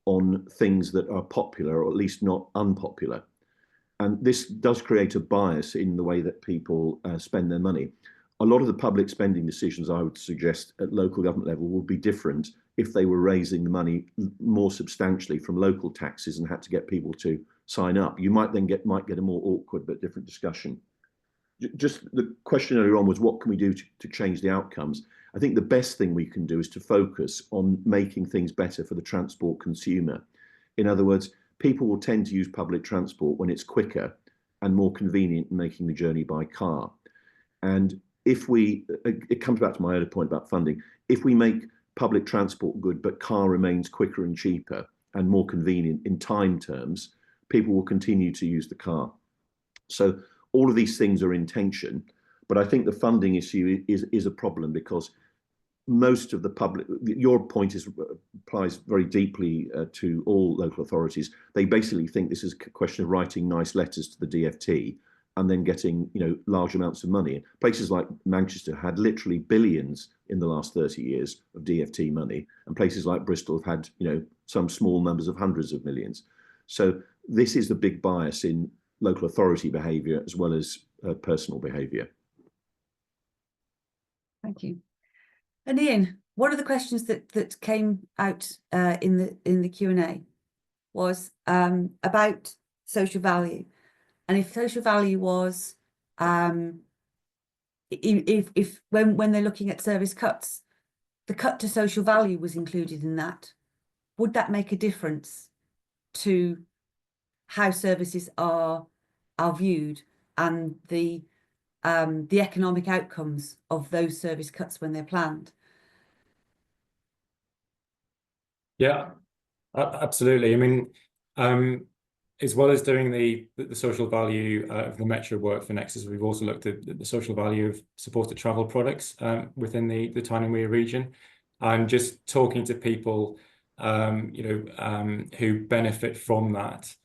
on things that are popular, or at least not unpopular. And this does create a bias in the way that people spend their money. A lot of the public spending decisions, I would suggest, at local government level would be different if they were raising the money more substantially from local taxes and had to get people to sign up. You might then get a more awkward but different discussion. Just the question earlier on was, what can we do to change the outcomes? I think the best thing we can do is to focus on making things better for the transport consumer. In other words, people will tend to use public transport when it's quicker and more convenient than making the journey by car. And it comes back to my earlier point about funding, if we make public transport good, but car remains quicker and cheaper and more convenient in time terms, people will continue to use the car. So all of these things are in tension, but I think the funding issue is a problem, because most of the public, your point applies very deeply to all local authorities. They basically think this is a question of writing nice letters to the DfT and then getting large amounts of money. Places like Manchester had literally billions in the last 30 years of DfT money, and places like Bristol have had some small numbers of hundreds of millions. So this is the big bias in local authority behaviour as well as personal behaviour. Thank you. And Ian, one of the questions that came out in the Q&A was about social value, and if social value was if when they're looking at service cuts, the cut to social value was included in that, would that make a difference to how services are viewed and the economic outcomes of those service cuts when they're planned? Yeah, absolutely. I mean, as well as doing the social value of the metro work for Nexus, we've also looked at the social value of supported travel products within the Tyne and Wear region, and just talking to people, who benefit from that.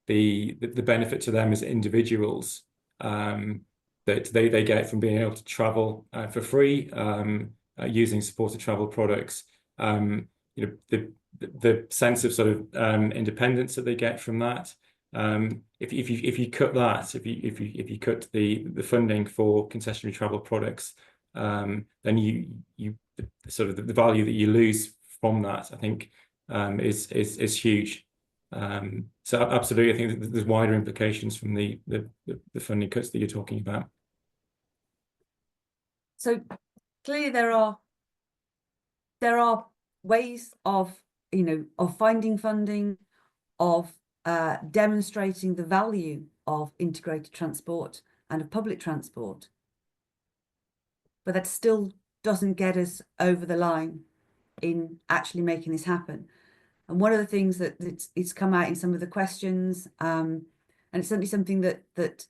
The benefit to them as individuals that they get from being able to travel for free using supported travel products. The sense of sort of independence that they get from that. If you cut that, if you cut the funding for concessionary travel products, then you sort of the value that you lose from that, I think, is huge. So absolutely, I think that there's wider implications from the funding cuts that you're talking about. So clearly there are ways of finding funding, of demonstrating the value of integrated transport and of public transport, but that still doesn't get us over the line in actually making this happen. And one of the things that it's come out in some of the questions, and it's certainly something that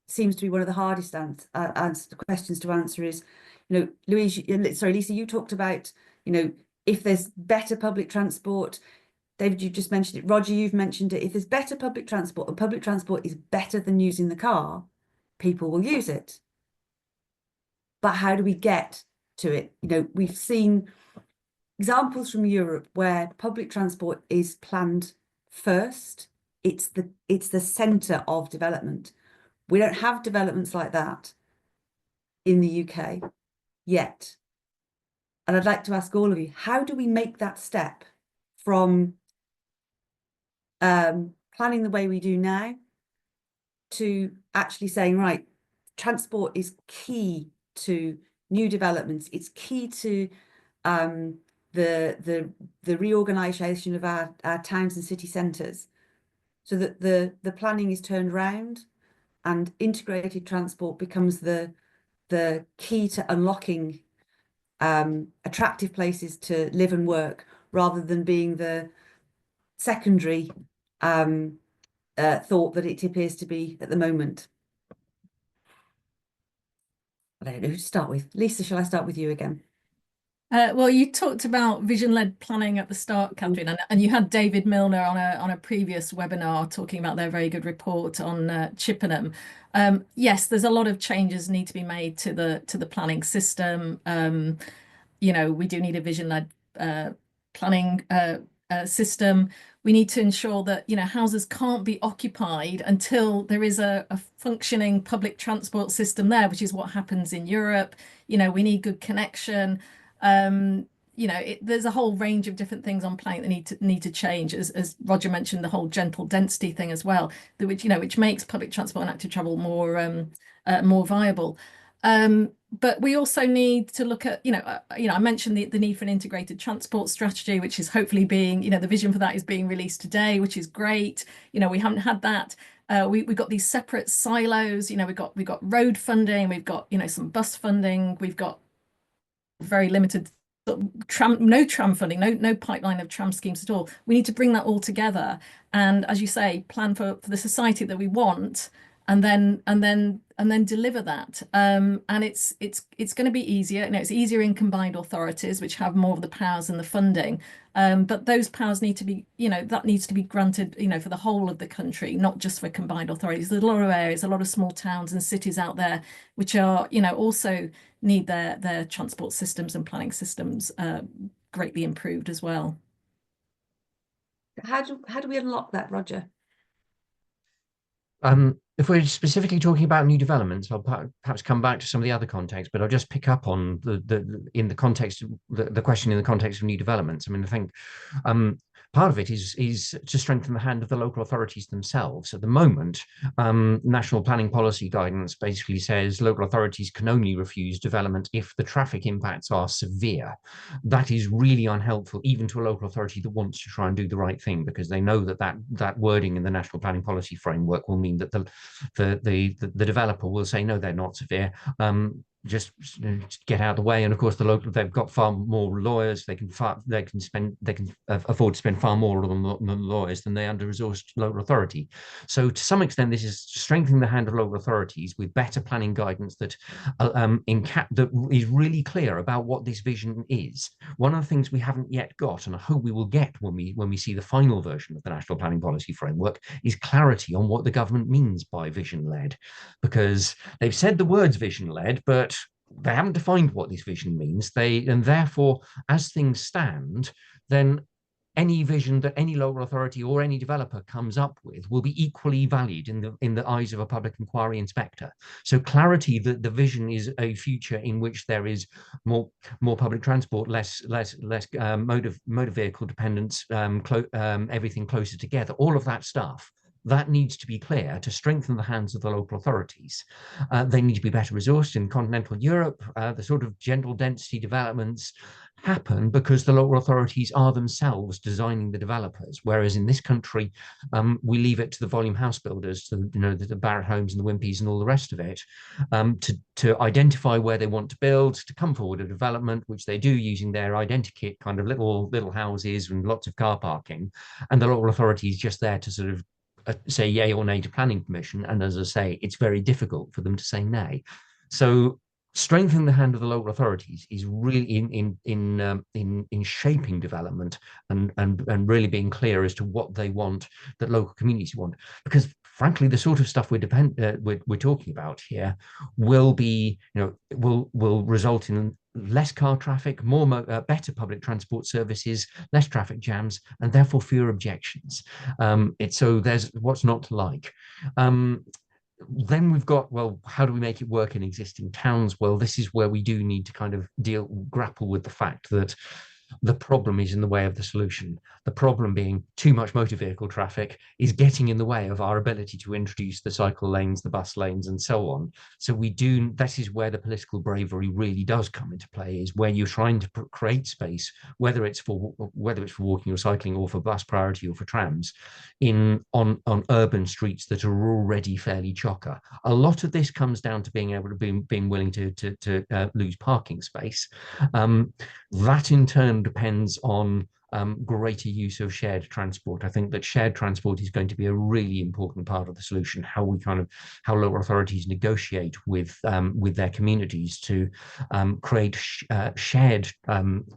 seems to be one of the hardest questions to answer is, Lisa, you talked about, if there's better public transport. David, you just mentioned it. Roger, you've mentioned it. If there's better public transport, and public transport is better than using the car, people will use it. But how do we get to it? We've seen examples from Europe where public transport is planned first. It's the centre of development. We don't have developments like that in the UK yet. And I'd like to ask all of you, how do we make that step from planning the way we do now to actually saying, right, transport is key to new developments. It's key to the reorganisation of our towns and city centres, so that the planning is turned round and integrated transport becomes the key to unlocking attractive places to live and work, rather than being the secondary thought that it appears to be at the moment. I don't know who to start with. Lisa, shall I start with you again? Well, you talked about vision-led planning at the start, Catherine, and you had David Milner on a previous webinar talking about their very good report on Chippenham. Yes, there's a lot of changes need to be made to the planning system. We do need a vision-led planning system. We need to ensure that houses can't be occupied until there is a functioning public transport system there, which is what happens in Europe. We need good connection. There's a whole range of different things on planning that need to change, as Roger mentioned, the whole gentle density thing as well, which makes public transport and active travel more viable. But we also need to look at, I mentioned the need for an integrated transport strategy, which is hopefully being, the vision for that is being released today, which is great. We haven't had that. We've got these separate silos. We've got road funding, we've got some bus funding, we've got very limited no tram funding, no pipeline of tram schemes at all. We need to bring that all together and, as you say, plan for the society that we want, and then deliver that. And it's going to be easier. It's easier in combined authorities, which have more of the powers and the funding. But those powers need to be, that needs to be granted, for the whole of the country, not just for combined authorities. There's a lot of areas, a lot of small towns and cities out there which are, also need their transport systems and planning systems greatly improved as well. How do we unlock that, Roger? if we're specifically talking about new developments, I'll perhaps come back to some of the other contexts, but I'll just pick up on in the context, the question in the context of new developments. I mean, I think part of it is to strengthen the hand of the local authorities themselves. At the moment, national planning policy guidance basically says local authorities can only refuse development if the traffic impacts are severe. That is really unhelpful, even to a local authority that wants to try and do the right thing, because they know that wording in the national planning policy framework will mean that the developer will say, no, they're not severe. Just get out of the way. And of course, they've got far more lawyers. They can afford to spend far more on the lawyers than the under-resourced local authority. So to some extent, this is strengthening the hand of local authorities with better planning guidance that that is really clear about what this vision is. One of the things we haven't yet got, and I hope we will get when we see the final version of the national planning policy framework, is clarity on what the government means by vision-led, because they've said the words vision-led, but they haven't defined what this vision means. And therefore, as things stand, then any vision that any local authority or any developer comes up with will be equally valid in the eyes of a public inquiry inspector. So clarity that the vision is a future in which there is more public transport, less motor vehicle dependence, everything closer together, all of that stuff. That needs to be clear to strengthen the hands of the local authorities. They need to be better resourced. In continental Europe. The sort of general density developments happen because the local authorities are themselves designing the developers, whereas in this country, we leave it to the volume house builders, to the Barratt Homes and the Wimpeys and all the rest of it, to identify where they want to build, to come forward a development, which they do using their identikit kind of little houses and lots of car parking, and the local authority is just there to sort of say yay or nay to planning permission. And as I say, it's very difficult for them to say nay. So strengthening the hand of the local authorities is really in shaping development and really being clear as to what they want, that local communities want. Because frankly, the sort of stuff we're talking about here will be, will result in less car traffic, better public transport services, less traffic jams, and therefore fewer objections. So there's what's not to like. Then we've got, well, how do we make it work in existing towns? Well, this is where we do need to kind of grapple with the fact that the problem is in the way of the solution. The problem being too much motor vehicle traffic is getting in the way of our ability to introduce the cycle lanes, the bus lanes, and so on. So that is where the political bravery really does come into play, is where you're trying to create space, whether it's for walking or cycling or for bus priority or for trams, on urban streets that are already fairly chocker. A lot of this comes down to being willing to lose parking space. That in turn depends on greater use of shared transport. I think that shared transport is going to be a really important part of the solution. How local authorities negotiate with their communities to create shared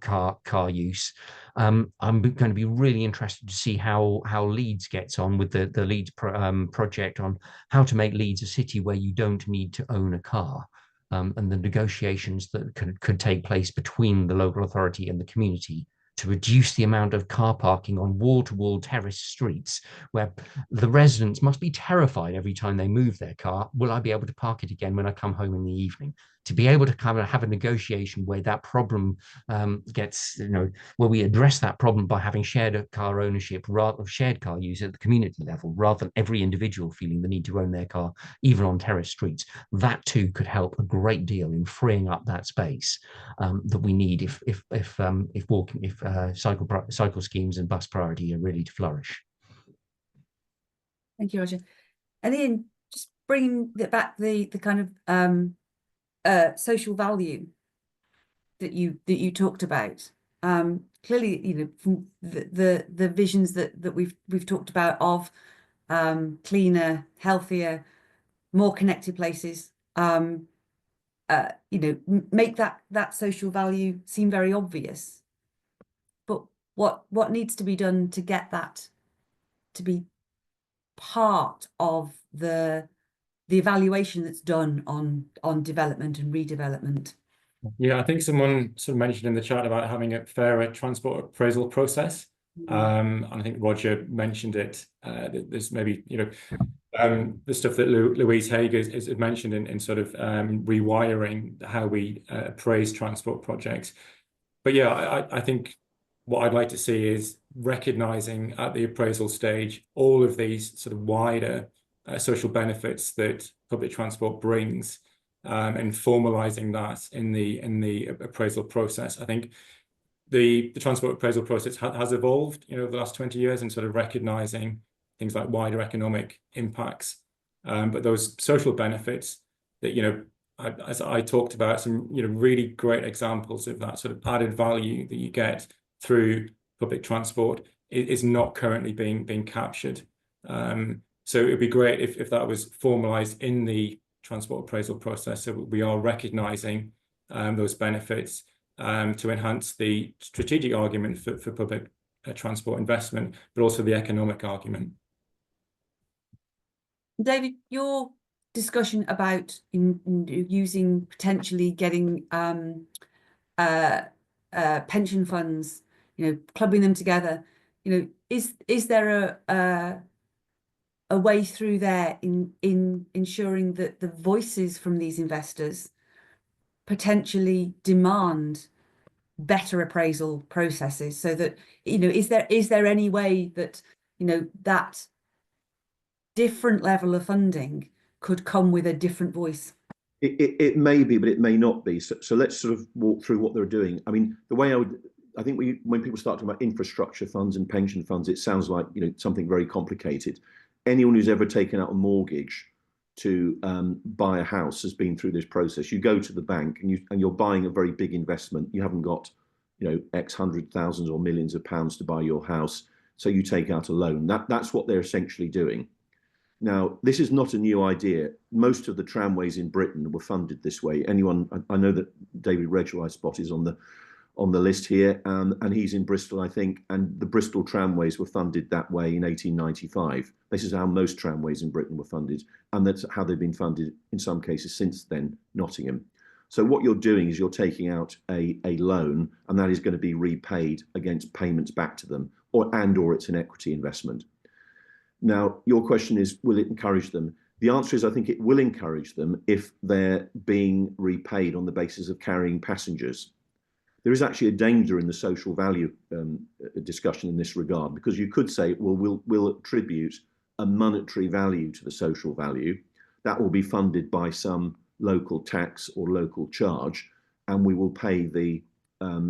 car use. I'm going to be really interested to see how Leeds gets on with the Leeds project on how to make Leeds a city where you don't need to own a car. And the negotiations that could take place between the local authority and the community to reduce the amount of car parking on wall-to-wall terrace streets, where the residents must be terrified every time they move their car. Will I be able to park it again when I come home in the evening? To be able to kind of have a negotiation where that problem gets, where we address that problem by having shared car ownership, shared car use at the community level, rather than every individual feeling the need to own their car, even on terrace streets. That too could help a great deal in freeing up that space that we need if cycle schemes and bus priority are really to flourish. Thank you, Roger. And then just bringing back the kind of social value that you talked about. Clearly, from the visions that we've talked about of cleaner, healthier, more connected places, make that social value seem very obvious. But what needs to be done to get that to be part of the evaluation that's done on development and redevelopment? Yeah, I think someone sort of mentioned in the chat about having a fairer transport appraisal process. And I think Roger mentioned it. There's maybe, the stuff that Louise Haig has mentioned in sort of rewiring how we appraise transport projects. But yeah, I think what I'd like to see is recognizing at the appraisal stage all of these sort of wider social benefits that public transport brings, and formalizing that in the appraisal process. I think the transport appraisal process has evolved, over the last 20 years, and sort of recognizing things like wider economic impacts, but those social benefits that, as I talked about, some really great examples of that sort of added value that you get through public transport is not currently being captured. So it would be great if that was formalized in the transport appraisal process, so we are recognizing those benefits to enhance the strategic argument for public transport investment, but also the economic argument. David, your discussion about using potentially getting pension funds, clubbing them together, is there a way through there in ensuring that the voices from these investors potentially demand better appraisal processes, so that is there any way that that different level of funding could come with a different voice? It may be, but it may not be. So let's sort of walk through what they're doing. I mean, the way I think when people start talking about infrastructure funds and pension funds, it sounds like something very complicated. Anyone who's ever taken out a mortgage to buy a house has been through this process. You go to the bank and you're buying a very big investment. You haven't got X hundred thousands or millions of pounds to buy your house, so you take out a loan. That's what they're essentially doing. Now, this is not a new idea. Most of the tramways in Britain were funded this way. I know that David Redgell, I spot, is on the list here, and he's in Bristol, I think, and the Bristol tramways were funded that way in 1895. This is how most tramways in Britain were funded, and that's how they've been funded in some cases since then, Nottingham. So what you're doing is you're taking out a loan, and that is going to be repaid against payments back to them, or it's an equity investment. Now, your question is, will it encourage them? The answer is, I think it will encourage them if they're being repaid on the basis of carrying passengers. There is actually a danger in the social value discussion in this regard, because you could say, well, we'll attribute a monetary value to the social value. That will be funded by some local tax or local charge, and we will pay the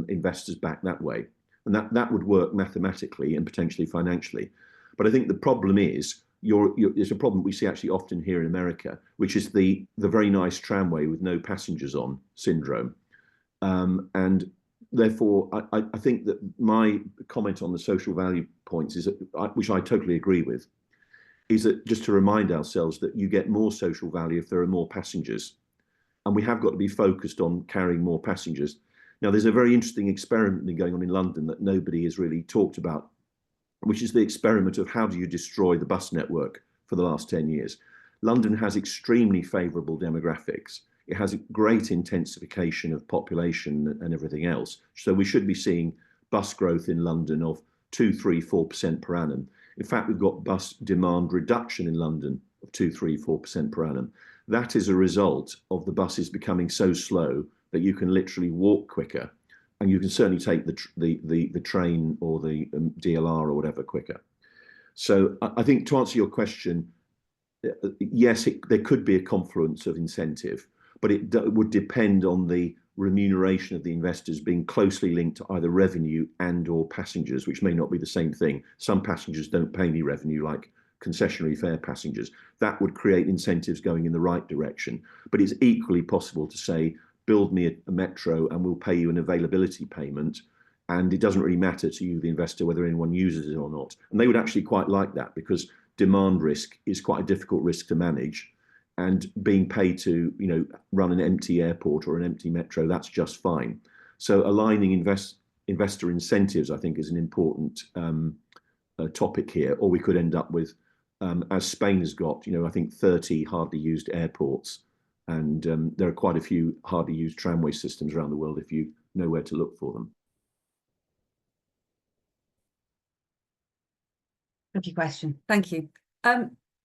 investors back that way. And that would work mathematically and potentially financially. But I think the problem is, there's a problem we see actually often here in America, which is the very nice tramway with no passengers on syndrome. And therefore, I think that my comment on the social value points is, which I totally agree with, is that just to remind ourselves that you get more social value if there are more passengers. And we have got to be focused on carrying more passengers. Now, there's a very interesting experiment going on in London that nobody has really talked about, which is the experiment of how do you destroy the bus network for the last 10 years. London has extremely favourable demographics. It has a great intensification of population and everything else. So we should be seeing bus growth in London of 2, 3, 4% per annum. In fact, we've got bus demand reduction in London of 2, 3, 4% per annum. That is a result of the buses becoming so slow that you can literally walk quicker. And you can certainly take the train or the DLR or whatever quicker. So I think, to answer your question, yes, there could be a confluence of incentive, but it would depend on the remuneration of the investors being closely linked to either revenue and or passengers, which may not be the same thing. Some passengers don't pay any revenue, like concessionary fare passengers. That would create incentives going in the right direction. But it's equally possible to say, build me a metro and we'll pay you an availability payment, and it doesn't really matter to you, the investor, whether anyone uses it or not. And they would actually quite like that, because demand risk is quite a difficult risk to manage, and being paid to run an empty airport or an empty metro, that's just fine. So aligning investor incentives, I think, is an important topic here. Or we could end up with, as Spain has got, I think 30 hardly used airports. And there are quite a few hardly used tramway systems around the world if you know where to look for them. Tricky question. Thank you.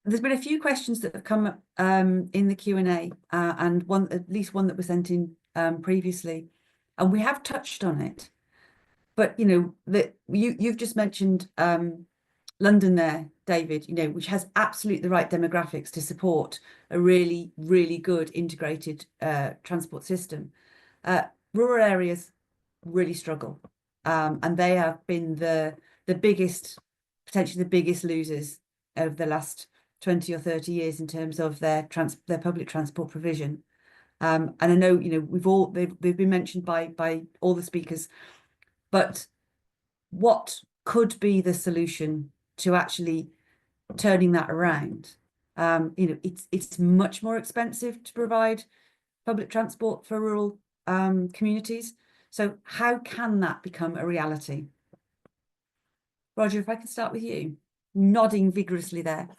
there's been a few questions that have come up in the Q&A, and at least one that was sent in previously, and we have touched on it. But you've just mentioned London there, David, which has absolutely the right demographics to support a really, really good integrated transport system. Rural areas really struggle, and they have been potentially the biggest losers over the last 20 or 30 years in terms of their public transport provision. And I know they've been mentioned by all the speakers, but what could be the solution to actually turning that around? It's much more expensive to provide public transport for rural communities. So how can that become a reality? Roger, if I can start with you, nodding vigorously there.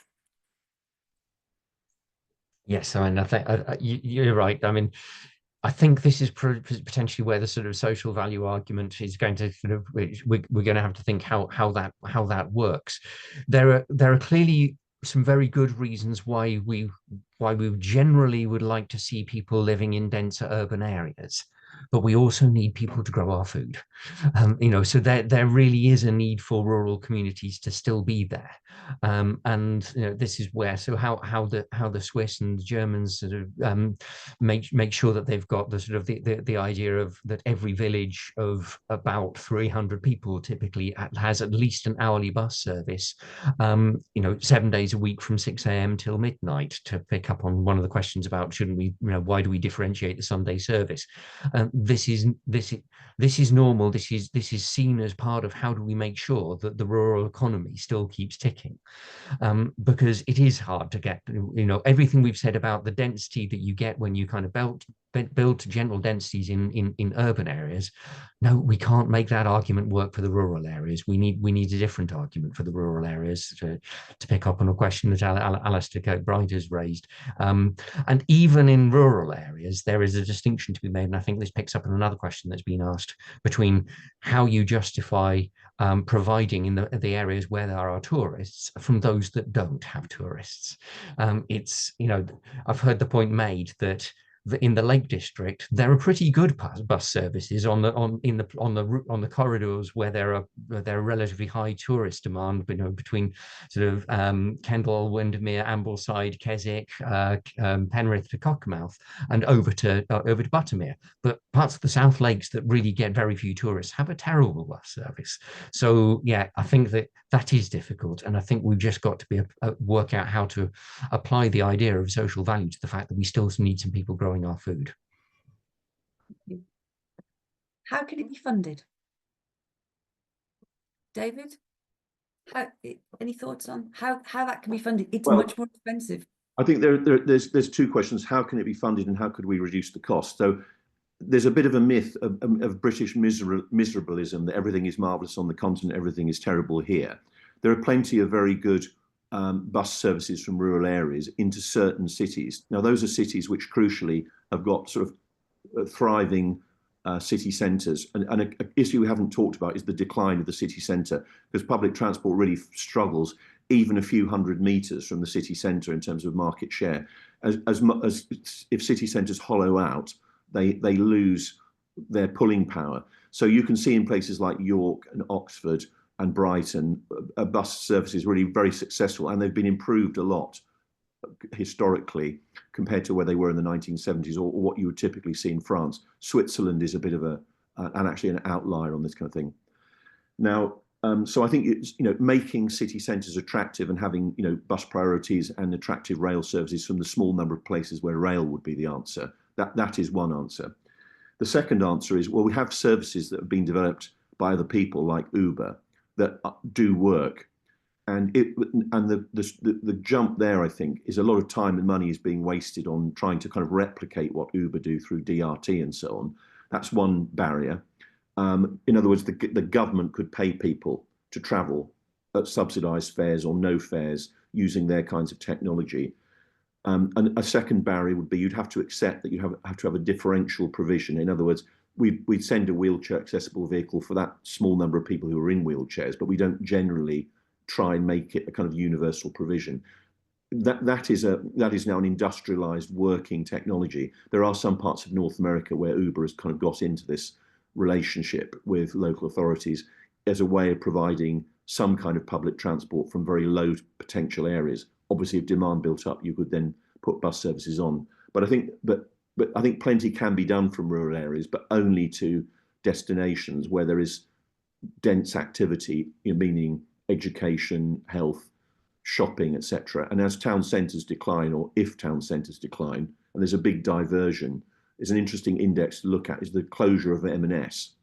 Yes, I mean, I think you're right. I mean, I think this is potentially where the sort of social value argument is going to sort of we're going to have to think how that works. There are clearly some very good reasons why we generally would like to see people living in denser urban areas, but we also need people to grow our food. So there really is a need for rural communities to still be there. And this is where, so how the Swiss and the Germans sort of make sure that they've got the sort of the idea of that every village of about 300 people typically has at least an hourly bus service, 7 days a week from 6 a.m. till midnight, to pick up on one of the questions about shouldn't we, why do we differentiate the Sunday service? This is normal. This is seen as part of how do we make sure that the rural economy still keeps ticking, because it is hard to get everything we've said about the density that you get when you kind of build to general densities in urban areas. No, we can't make that argument work for the rural areas. We need a different argument for the rural areas, to pick up on a question that Alistair Kirkbride has raised. And even in rural areas, there is a distinction to be made, and I think this picks up on another question that's been asked, between how you justify providing in the areas where there are tourists from those that don't have tourists. I've heard the point made that in the Lake District, there are pretty good bus services on the corridors where there are relatively high tourist demand, between sort of Kendal, Windermere, Ambleside, Keswick, Penrith to Cockermouth, and over to Buttermere. But parts of the South Lakes that really get very few tourists have a terrible bus service. So yeah, I think that is difficult, and I think we've just got to work out how to apply the idea of social value to the fact that we still need some people growing our food. How can it be funded? David, any thoughts on how that can be funded? It's much more expensive. I think there's two questions. How can it be funded, and how could we reduce the cost? So there's a bit of a myth of British miserabilism, that everything is marvellous on the continent, everything is terrible here. There are plenty of very good bus services from rural areas into certain cities. Now, those are cities which crucially have got sort of thriving city centres. And an issue we haven't talked about is the decline of the city centre, because public transport really struggles even a few hundred metres from the city centre in terms of market share. As if city centres hollow out, they lose their pulling power. So you can see in places like York and Oxford and Brighton, bus services really very successful, and they've been improved a lot historically compared to where they were in the 1970s, or what you would typically see in France. Switzerland is a bit of actually an outlier on this kind of thing. Now, so I think it's, making city centres attractive and having, bus priorities and attractive rail services from the small number of places where rail would be the answer. That is one answer. The second answer is, well, we have services that have been developed by other people like Uber that do work. And the jump there, I think, is a lot of time and money is being wasted on trying to kind of replicate what Uber do through DRT and so on. That's one barrier. In other words, the government could pay people to travel at subsidised fares or no fares using their kinds of technology. And a second barrier would be you'd have to accept that you have to have a differential provision. In other words, we'd send a wheelchair accessible vehicle for that small number of people who are in wheelchairs, but we don't generally try and make it a kind of universal provision. that is now an industrialized working technology. There are some parts of North America where Uber has kind of got into this relationship with local authorities as a way of providing some kind of public transport from very low potential areas. Obviously, if demand built up, you could then put bus services on. But I think plenty can be done from rural areas, but only to destinations where there is dense activity, meaning education, health, shopping, etc. And as town centres decline, or if town centres decline, and there's a big diversion, is an interesting index to look at, is the closure of M&S.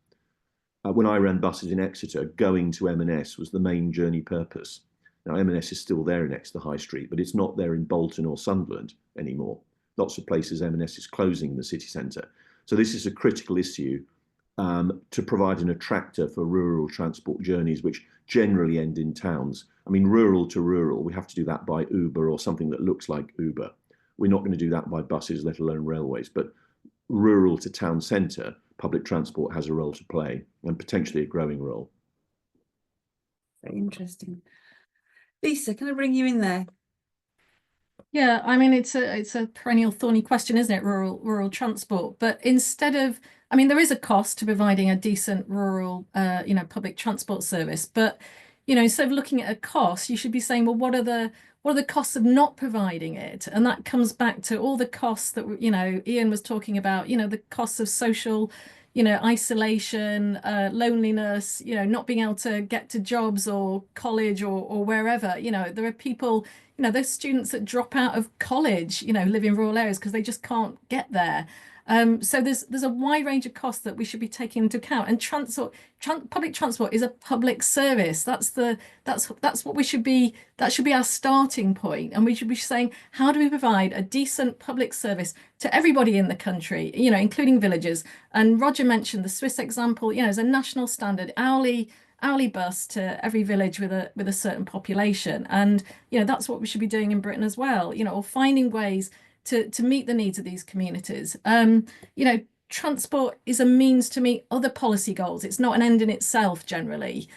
When I ran buses in Exeter, going to M&S was the main journey purpose. Now, M&S is still there in Exeter High Street, but it's not there in Bolton or Sunderland anymore. Lots of places M&S is closing in the city centre. So this is a critical issue to provide an attractor for rural transport journeys, which generally end in towns. I mean, rural to rural, we have to do that by Uber or something that looks like Uber. We're not going to do that by buses, let alone railways. But rural to town centre, public transport has a role to play, and potentially a growing role. Very interesting. Lisa, can I bring you in there? Yeah, I mean, it's a perennial thorny question, isn't it? Rural transport. But instead of, I mean, there is a cost to providing a decent rural, public transport service. But, instead of looking at a cost, you should be saying, well, what are the costs of not providing it? And that comes back to all the costs that, Ian was talking about, the costs of social, isolation, loneliness, not being able to get to jobs or college or wherever. There are people, there's students that drop out of college, live in rural areas because they just can't get there. So there's a wide range of costs that we should be taking into account. And public transport is a public service. That's what we should be. That should be our starting point. And we should be saying, how do we provide a decent public service to everybody in the country, including villagers? And Roger mentioned the Swiss example. As a national standard hourly bus to every village with a certain population. And that's what we should be doing in Britain as well. Or finding ways to meet the needs of these communities. Transport is a means to meet other policy goals. It's not an end in itself generally.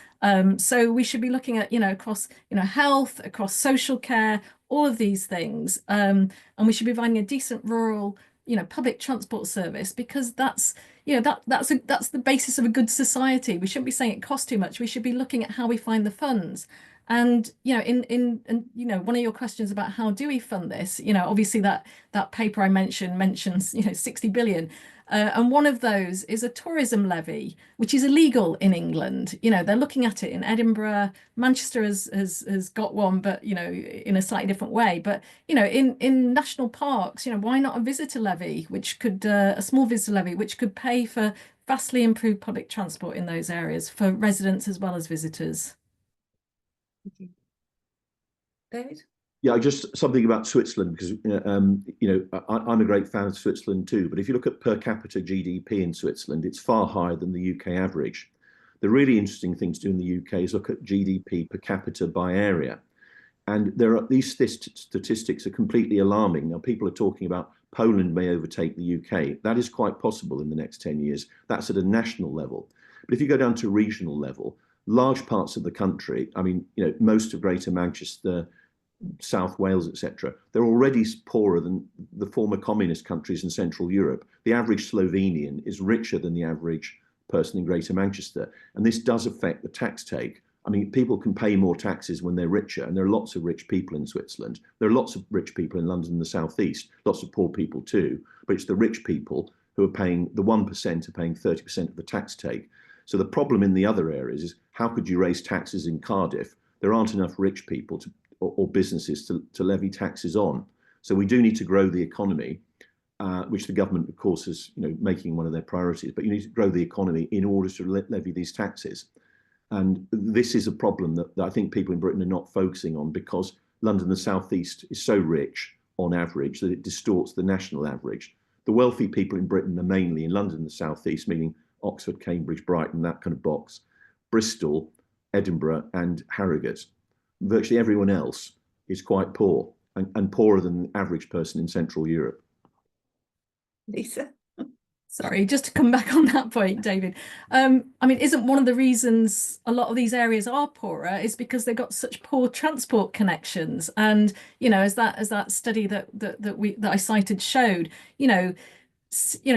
So we should be looking at, across, health, across social care, all of these things. And we should be providing a decent rural, public transport service, because that's the basis of a good society. We shouldn't be saying it costs too much. We should be looking at how we find the funds. And one of your questions about how do we fund this, obviously that paper I mentions 60 billion, and one of those is a tourism levy, which is illegal in England. They're looking at it in Edinburgh. Manchester has got one, but in a slightly different way. But in national parks, why not a visitor levy, which could a small visitor levy, which could pay for vastly improved public transport in those areas for residents as well as visitors. Thank you. David? Yeah, just something about Switzerland, because I'm a great fan of Switzerland too. But if you look at per capita GDP in Switzerland, it's far higher than the UK average. The really interesting thing to do in the UK is look at GDP per capita by area, and these statistics are completely alarming. Now, people are talking about Poland may overtake the UK. That is quite possible in the next 10 years. That's at a national level. But if you go down to regional level, large parts of the country, I mean, most of Greater Manchester, South Wales, etc., they're already poorer than the former communist countries in Central Europe. The average Slovenian is richer than the average person in Greater Manchester. And this does affect the tax take. I mean, people can pay more taxes when they're richer, and there are lots of rich people in Switzerland. There are lots of rich people in London and the southeast, lots of poor people too, but it's the rich people who are paying, the 1% are paying 30% of the tax take. So the problem in the other areas is, how could you raise taxes in Cardiff? There aren't enough rich people or businesses to levy taxes on. So we do need to grow the economy, which the government, of course, is making one of their priorities. But you need to grow the economy in order to levy these taxes. And this is a problem that I think people in Britain are not focusing on, because London and the southeast is so rich on average that it distorts the national average. The wealthy people in Britain are mainly in London and the southeast, meaning Oxford, Cambridge, Brighton, that kind of box, Bristol, Edinburgh and Harrogate. Virtually everyone else is quite poor, and poorer than the average person in Central Europe. Lisa? Sorry, just to come back on that point, David. I mean, isn't one of the reasons a lot of these areas are poorer is because they've got such poor transport connections? And as that study that I cited showed,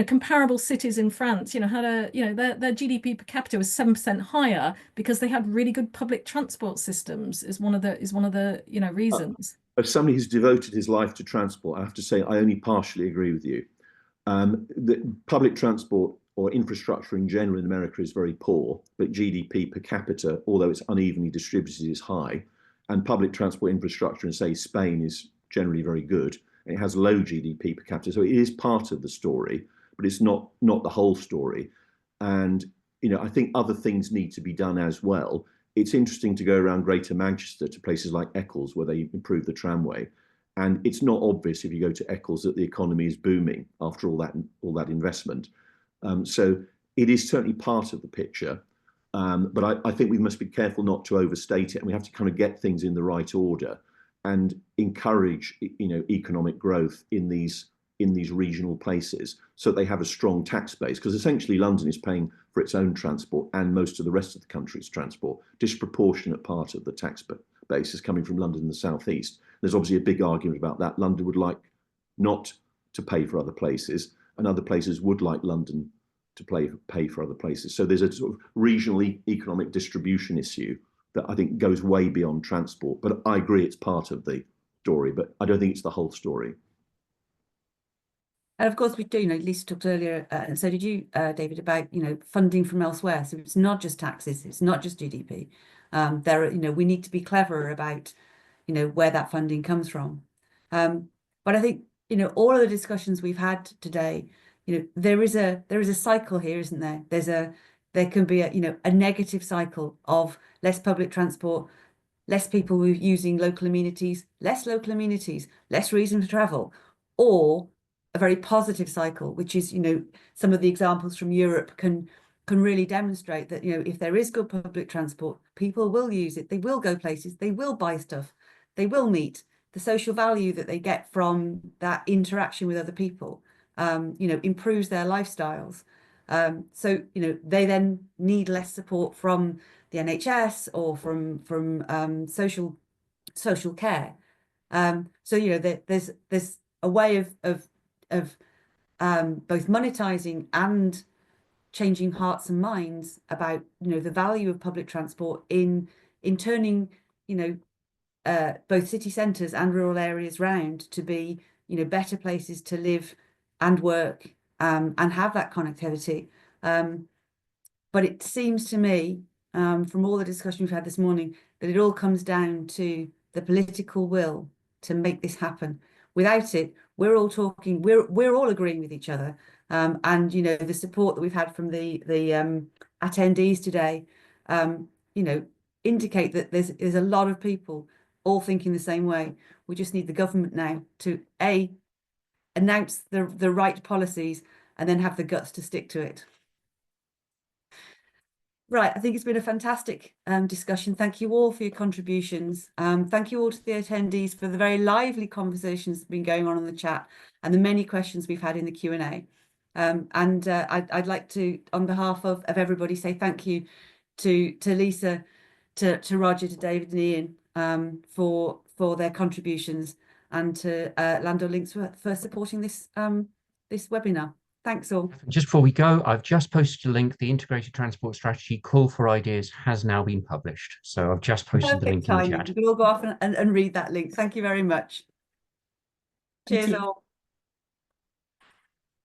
comparable cities in France, had their GDP per capita was 7% higher because they had really good public transport systems. Is one of the reasons. As somebody who's devoted his life to transport, I have to say I only partially agree with you. The public transport or infrastructure in general in America is very poor, but GDP per capita, although it's unevenly distributed, is high. And public transport infrastructure in, say, Spain is generally very good. It has low GDP per capita, so it is part of the story, but it's not the whole story. And I think other things need to be done as well. It's interesting to go around Greater Manchester to places like Eccles where they improve the tramway. And it's not obvious if you go to Eccles that the economy is booming after all that investment. So it is certainly part of the picture, but I think we must be careful not to overstate it, and we have to kind of get things in the right order and encourage economic growth in these regional places so that they have a strong tax base, because essentially London is paying for its own transport and most of the rest of the country's transport. Disproportionate part of the tax base is coming from London and the southeast. There's obviously a big argument about that. London would like not to pay for other places, and other places would like London to pay for other places. So there's a sort of regional economic distribution issue that I think goes way beyond transport. But I agree it's part of the story, but I don't think it's the whole story. And of course, we do, Lisa talked earlier, and so did you, David, about, funding from elsewhere. So it's not just taxes, it's not just GDP. We need to be clever about, where that funding comes from. But I think, all of the discussions we've had today, there is a cycle here, isn't there? There can be a negative cycle of less public transport, less people using local amenities, less reason to travel, or a very positive cycle, which is, some of the examples from Europe can really demonstrate that, if there is good public transport, people will use it, they will go places, they will buy stuff, they will meet. The social value that they get from that interaction with other people, improves their lifestyles. So, they then need less support from the NHS or from social care. So, there's a way of both monetizing and changing hearts and minds about the value of public transport in turning both city centres and rural areas round to be better places to live and work and have that connectivity. But it seems to me from all the discussion we've had this morning that it all comes down to the political will to make this happen. Without it, we're all talking, we're all agreeing with each other, and the support that we've had from the attendees today indicate that there's a lot of people all thinking the same way. We just need the government now to announce the right policies and then have the guts to stick to it. Right, I think it's been a fantastic discussion. Thank you all for your contributions. Thank you all to the attendees for the very lively conversations that have been going on in the chat and the many questions we've had in the Q&A. I'd like to, on behalf of everybody, say thank you to Lisa, to Roger, to David and Ian for their contributions, and to Landau Links for supporting this webinar. Thanks all. Just before we go, I've just posted a link. The Integrated Transport Strategy Call for Ideas has now been published. So I've just posted the link in the chat. We'll go off and read that link. Thank you very much. Cheers all.